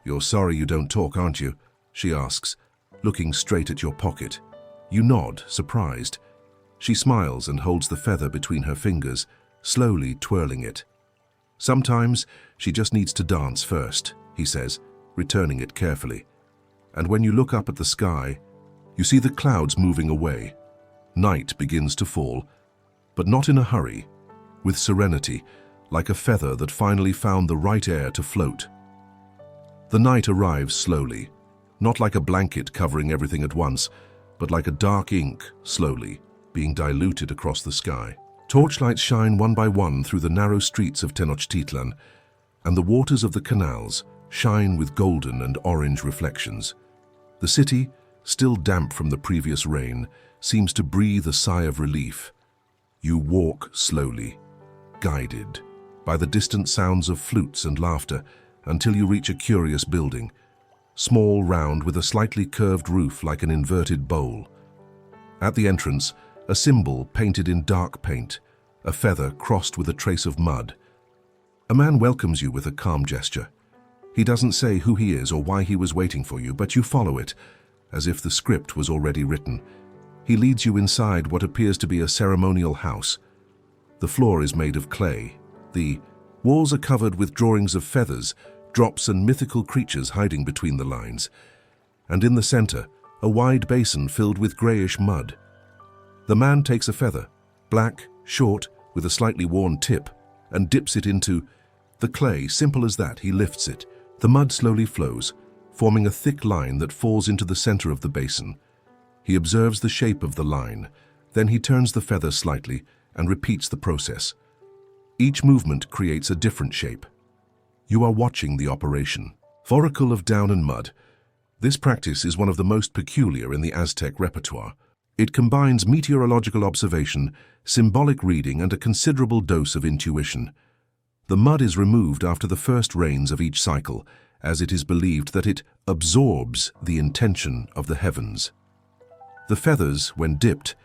"You're sorry you don't talk, aren't you?" she asks, looking straight at your pocket. You nod, surprised. She smiles and holds the feather between her fingers, slowly twirling it. "Sometimes she just needs to dance first," he says, returning it carefully. "And when you look up at the sky, you see the clouds moving away. Night begins to fall, but not in a hurry, with serenity, like a feather that finally found the right air to float. The night arrives slowly, not like a blanket covering everything at once, but like a dark ink, slowly, being diluted across the sky. Torchlights shine one by one through the narrow streets of Tenochtitlan, and the waters of the canals shine with golden and orange reflections. The city, still damp from the previous rain, seems to breathe a sigh of relief. You walk slowly, guided by the distant sounds of flutes and laughter, until you reach a curious building, small, round, with a slightly curved roof like an inverted bowl. At the entrance, a symbol painted in dark paint, a feather crossed with a trace of mud. A man welcomes you with a calm gesture. He doesn't say who he is or why he was waiting for you, but you follow it, as if the script was already written. He leads you inside what appears to be a ceremonial house. The floor is made of clay. The walls are covered with drawings of feathers, drops and mythical creatures hiding between the lines. And in the center, a wide basin filled with grayish mud. The man takes a feather, black, short, with a slightly worn tip, and dips it into the clay. Simple as that, he lifts it. The mud slowly flows, forming a thick line that falls into the center of the basin. He observes the shape of the line. Then he turns the feather slightly and repeats the process. Each movement creates a different shape. You are watching the operation. Oracle of Down and Mud. This practice is one of the most peculiar in the Aztec repertoire. It combines meteorological observation, symbolic reading, and a considerable dose of intuition. The mud is removed after the first rains of each cycle, as it is believed that it absorbs the intention of the heavens. The feathers, when dipped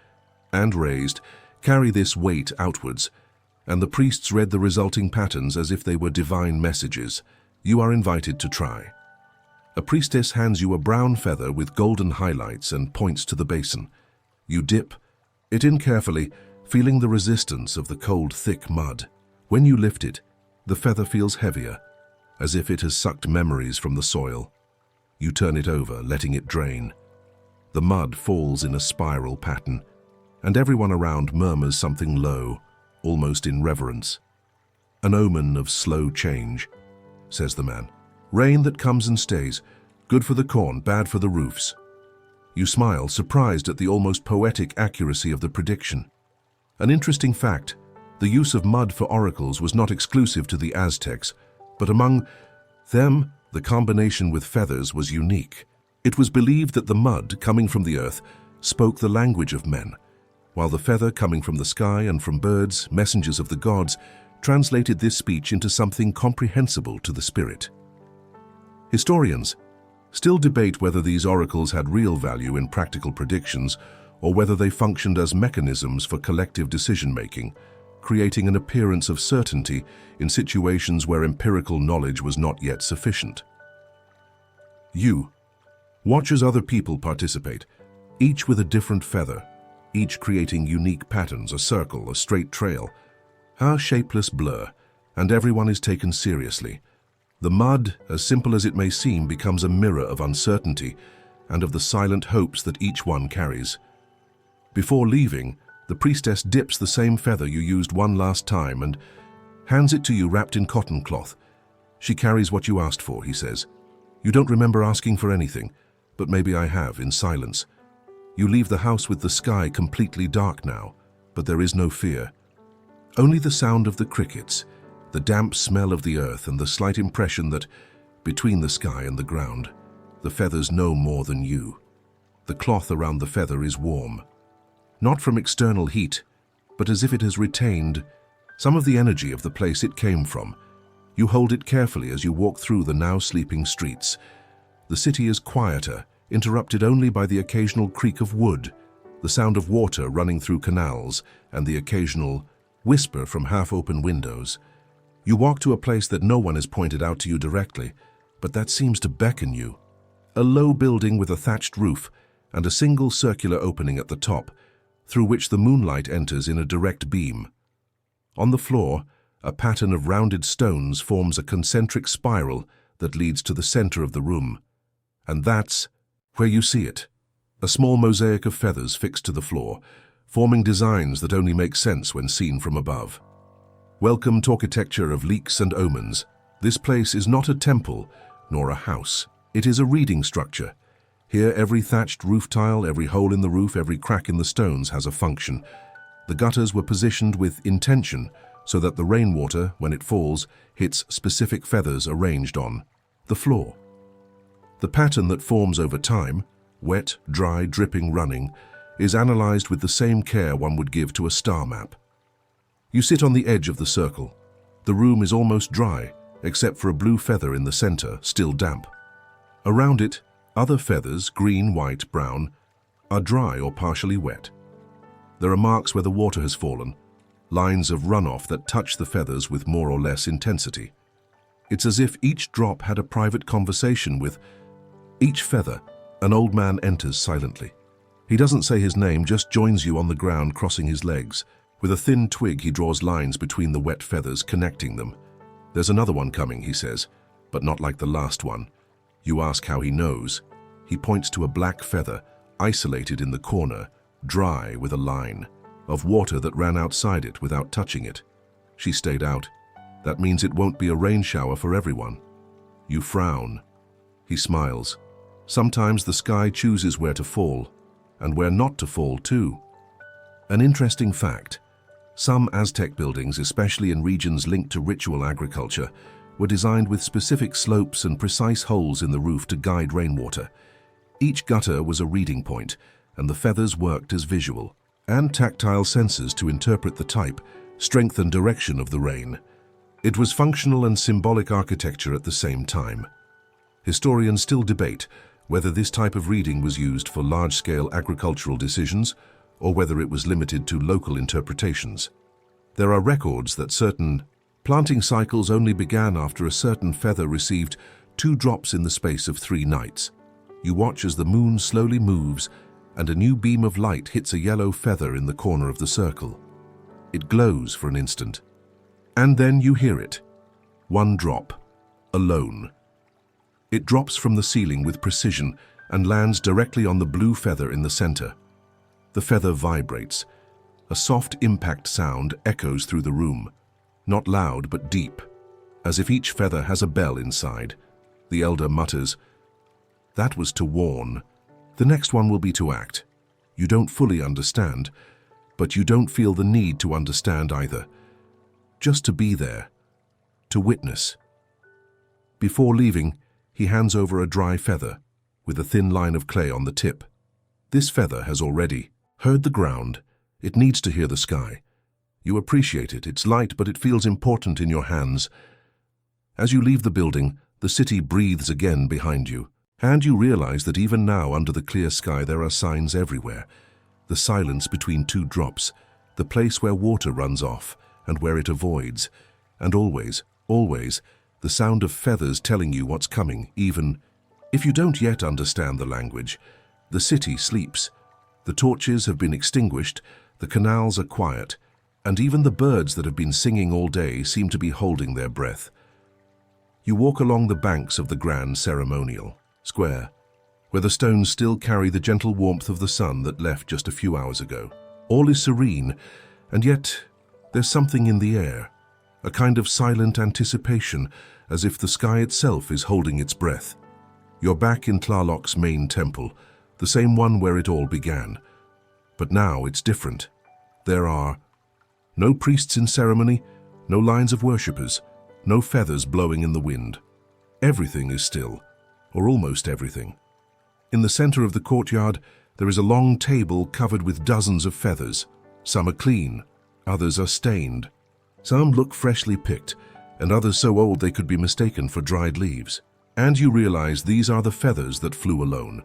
and raised, carry this weight outwards, and the priests read the resulting patterns as if they were divine messages. You are invited to try. A priestess hands you a brown feather with golden highlights and points to the basin. You dip it in carefully, feeling the resistance of the cold, thick mud. When you lift it, the feather feels heavier, as if it has sucked memories from the soil. You turn it over, letting it drain. The mud falls in a spiral pattern, and everyone around murmurs something low, almost in reverence. "An omen of slow change," says the man. "Rain that comes and stays, good for the corn, bad for the roofs." You smile, surprised at the almost poetic accuracy of the prediction. An interesting fact, the use of mud for oracles was not exclusive to the Aztecs, but among them, the combination with feathers was unique. It was believed that the mud, coming from the earth, spoke the language of men, while the feather coming from the sky and from birds, messengers of the gods, translated this speech into something comprehensible to the spirit. Historians still debate whether these oracles had real value in practical predictions or whether they functioned as mechanisms for collective decision-making, creating an appearance of certainty in situations where empirical knowledge was not yet sufficient. You watch as other people participate, each with a different feather, each creating unique patterns, a circle, a straight trail, a shapeless blur, and everyone is taken seriously. The mud, as simple as it may seem, becomes a mirror of uncertainty and of the silent hopes that each one carries. Before leaving, the priestess dips the same feather you used one last time and hands it to you wrapped in cotton cloth. "She carries what you asked for," he says. "You don't remember asking for anything, but maybe I have, in silence. You leave the house with the sky completely dark now, but there is no fear. Only the sound of the crickets, the damp smell of the earth, and the slight impression that, between the sky and the ground, the feathers know more than you. The cloth around the feather is warm, not from external heat, but as if it has retained some of the energy of the place it came from. You hold it carefully as you walk through the now sleeping streets. The city is quieter, interrupted only by the occasional creak of wood, the sound of water running through canals, and the occasional whisper from half-open windows. You walk to a place that no one has pointed out to you directly, but that seems to beckon you. A low building with a thatched roof and a single circular opening at the top, through which the moonlight enters in a direct beam. On the floor, a pattern of rounded stones forms a concentric spiral that leads to the center of the room. And that's where you see it. A small mosaic of feathers fixed to the floor, forming designs that only make sense when seen from above. Welcome to architecture of leeks and omens. This place is not a temple, nor a house. It is a reading structure. Here every thatched roof tile, every hole in the roof, every crack in the stones has a function. The gutters were positioned with intention so that the rainwater, when it falls, hits specific feathers arranged on the floor. The pattern that forms over time, wet, dry, dripping, running, is analyzed with the same care one would give to a star map. You sit on the edge of the circle. The room is almost dry, except for a blue feather in the center, still damp. Around it, other feathers, green, white, brown, are dry or partially wet. There are marks where the water has fallen, lines of runoff that touch the feathers with more or less intensity. It's as if each drop had a private conversation with each feather. An old man enters silently. He doesn't say his name, just joins you on the ground, crossing his legs. With a thin twig, he draws lines between the wet feathers, connecting them. There's another one coming, he says, but not like the last one. You ask how he knows. He points to a black feather, isolated in the corner, dry with a line, of water that ran outside it without touching it. She stayed out. That means it won't be a rain shower for everyone. You frown. He smiles. Sometimes the sky chooses where to fall, and where not to fall too. An interesting fact: some Aztec buildings, especially in regions linked to ritual agriculture, were designed with specific slopes and precise holes in the roof to guide rainwater. Each gutter was a reading point, and the feathers worked as visual and tactile sensors to interpret the type, strength and direction of the rain. It was functional and symbolic architecture at the same time. Historians still debate whether this type of reading was used for large-scale agricultural decisions or whether it was limited to local interpretations. There are records that certain planting cycles only began after a certain feather received 2 drops in the space of 3 nights. You watch as the moon slowly moves and a new beam of light hits a yellow feather in the corner of the circle. It glows for an instant. And then you hear it. 1 drop. Alone. It drops from the ceiling with precision and lands directly on the blue feather in the center. The feather vibrates. A soft impact sound echoes through the room. Not loud, but deep, as if each feather has a bell inside. The elder mutters, "That was to warn. The next one will be to act." You don't fully understand, but you don't feel the need to understand either. Just to be there, to witness. Before leaving, he hands over a dry feather, with a thin line of clay on the tip. This feather has already heard the ground. It needs to hear the sky. You appreciate it. It's light, but it feels important in your hands. As you leave the building, the city breathes again behind you, and you realize that even now, under the clear sky, there are signs everywhere. The silence between 2 drops, the place where water runs off and where it avoids, and always, always, the sound of feathers telling you what's coming, even if you don't yet understand the language. The city sleeps. The torches have been extinguished, the canals are quiet, and even the birds that have been singing all day seem to be holding their breath. You walk along the banks of the grand ceremonial square, where the stones still carry the gentle warmth of the sun that left just a few hours ago. All is serene, and yet there's something in the air, a kind of silent anticipation, as if the sky itself is holding its breath. You're back in Tlaloc's main temple, the same one where it all began. But now it's different. There are no priests in ceremony, no lines of worshippers, no feathers blowing in the wind. Everything is still, or almost everything. In the center of the courtyard, there is a long table covered with dozens of feathers. Some are clean, Others are stained. Some look freshly picked, and others so old they could be mistaken for dried leaves. And you realize these are the feathers that flew alone.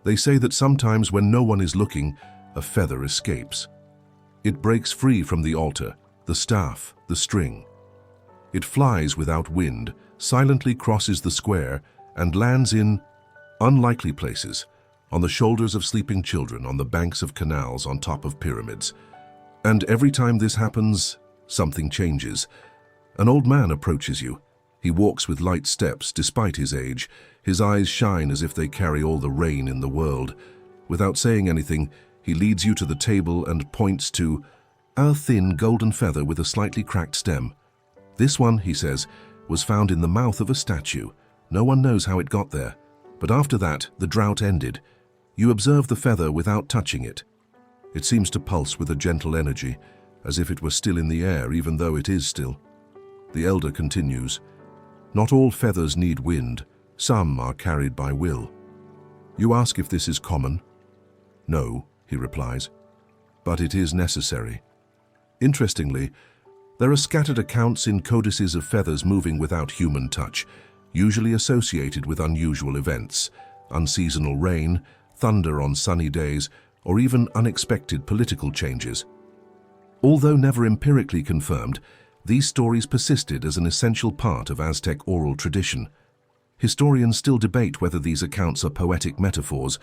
They say that sometimes when no one is looking, a feather escapes. It breaks free from the altar, the staff, the string. It flies without wind, silently crosses the square, and lands in unlikely places, on the shoulders of sleeping children, on the banks of canals, on top of pyramids. And every time this happens, something changes. An old man approaches you. He walks with light steps, despite his age. His eyes shine as if they carry all the rain in the world. Without saying anything, he leads you to the table and points to a thin golden feather with a slightly cracked stem. This one, he says, was found in the mouth of a statue. No one knows how it got there. But after that, the drought ended. You observe the feather without touching it. It seems to pulse with a gentle energy, as if it were still in the air, even though it is still. The elder continues, "Not all feathers need wind. Some are carried by will." You ask if this is common. "No," he replies, "but it is necessary." Interestingly, there are scattered accounts in codices of feathers moving without human touch, usually associated with unusual events, unseasonal rain, thunder on sunny days, or even unexpected political changes. Although never empirically confirmed, these stories persisted as an essential part of Aztec oral tradition. Historians still debate whether these accounts are poetic metaphors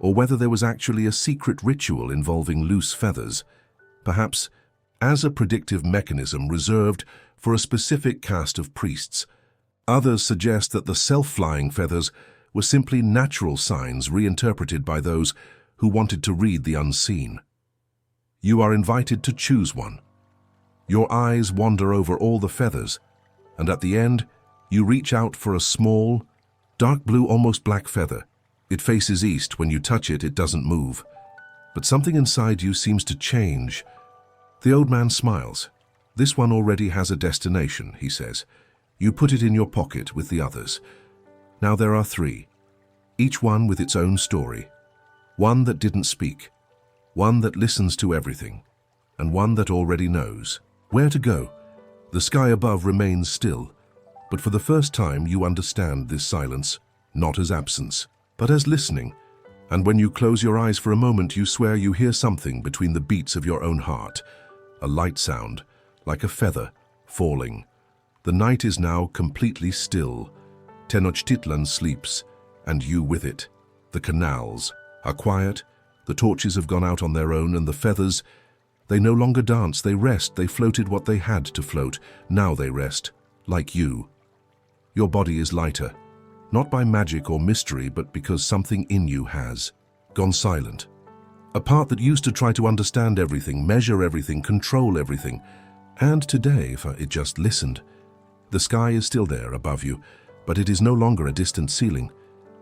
or whether there was actually a secret ritual involving loose feathers, perhaps as a predictive mechanism reserved for a specific caste of priests. Others suggest that the self-flying feathers were simply natural signs reinterpreted by those who wanted to read the unseen. You are invited to choose one. Your eyes wander over all the feathers, and at the end, you reach out for a small, dark blue, almost black feather. It faces east. When you touch it, it doesn't move. But something inside you seems to change. The old man smiles. "This one already has a destination," he says. "You put it in your pocket with the others. Now there are 3, each one with its own story. One that didn't speak, one that listens to everything, and one that already knows where to go." The sky above remains still, but for the first time you understand this silence, not as absence, but as listening. And when you close your eyes for a moment, you swear you hear something between the beats of your own heart, a light sound, like a feather, falling. The night is now completely still. Tenochtitlan sleeps, and you with it. The canals are quiet, the torches have gone out on their own, and the feathers, they no longer dance, they rest. They floated what they had to float. Now they rest, like you. Your body is lighter, not by magic or mystery, but because something in you has gone silent. A part that used to try to understand everything, measure everything, control everything. And today, if it just listened. The sky is still there above you, but it is no longer a distant ceiling.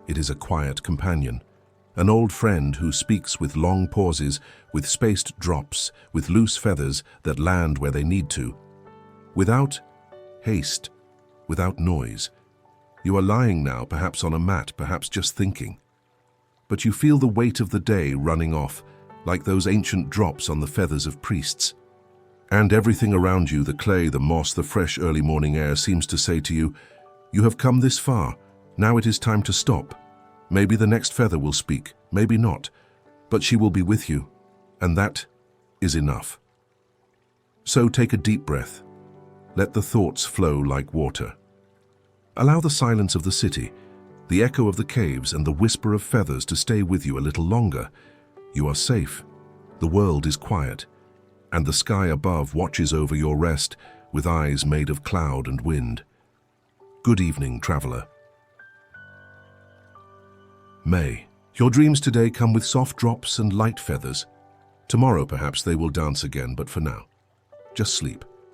It is a quiet companion, an old friend who speaks with long pauses, with spaced drops, with loose feathers that land where they need to. Without haste, without noise. You are lying now, perhaps on a mat, perhaps just thinking. But you feel the weight of the day running off, like those ancient drops on the feathers of priests. And everything around you, the clay, the moss, the fresh early morning air, seems to say to you, "You have come this far. Now it is time to stop. Maybe the next feather will speak, maybe not, but she will be with you, and that is enough." So take a deep breath. Let the thoughts flow like water. Allow the silence of the city, the echo of the caves, and the whisper of feathers to stay with you a little longer. You are safe. The world is quiet, and the sky above watches over your rest with eyes made of cloud and wind. Good evening, traveler. May. Your dreams today come with soft drops and light feathers. Tomorrow perhaps they will dance again, but for now, just sleep.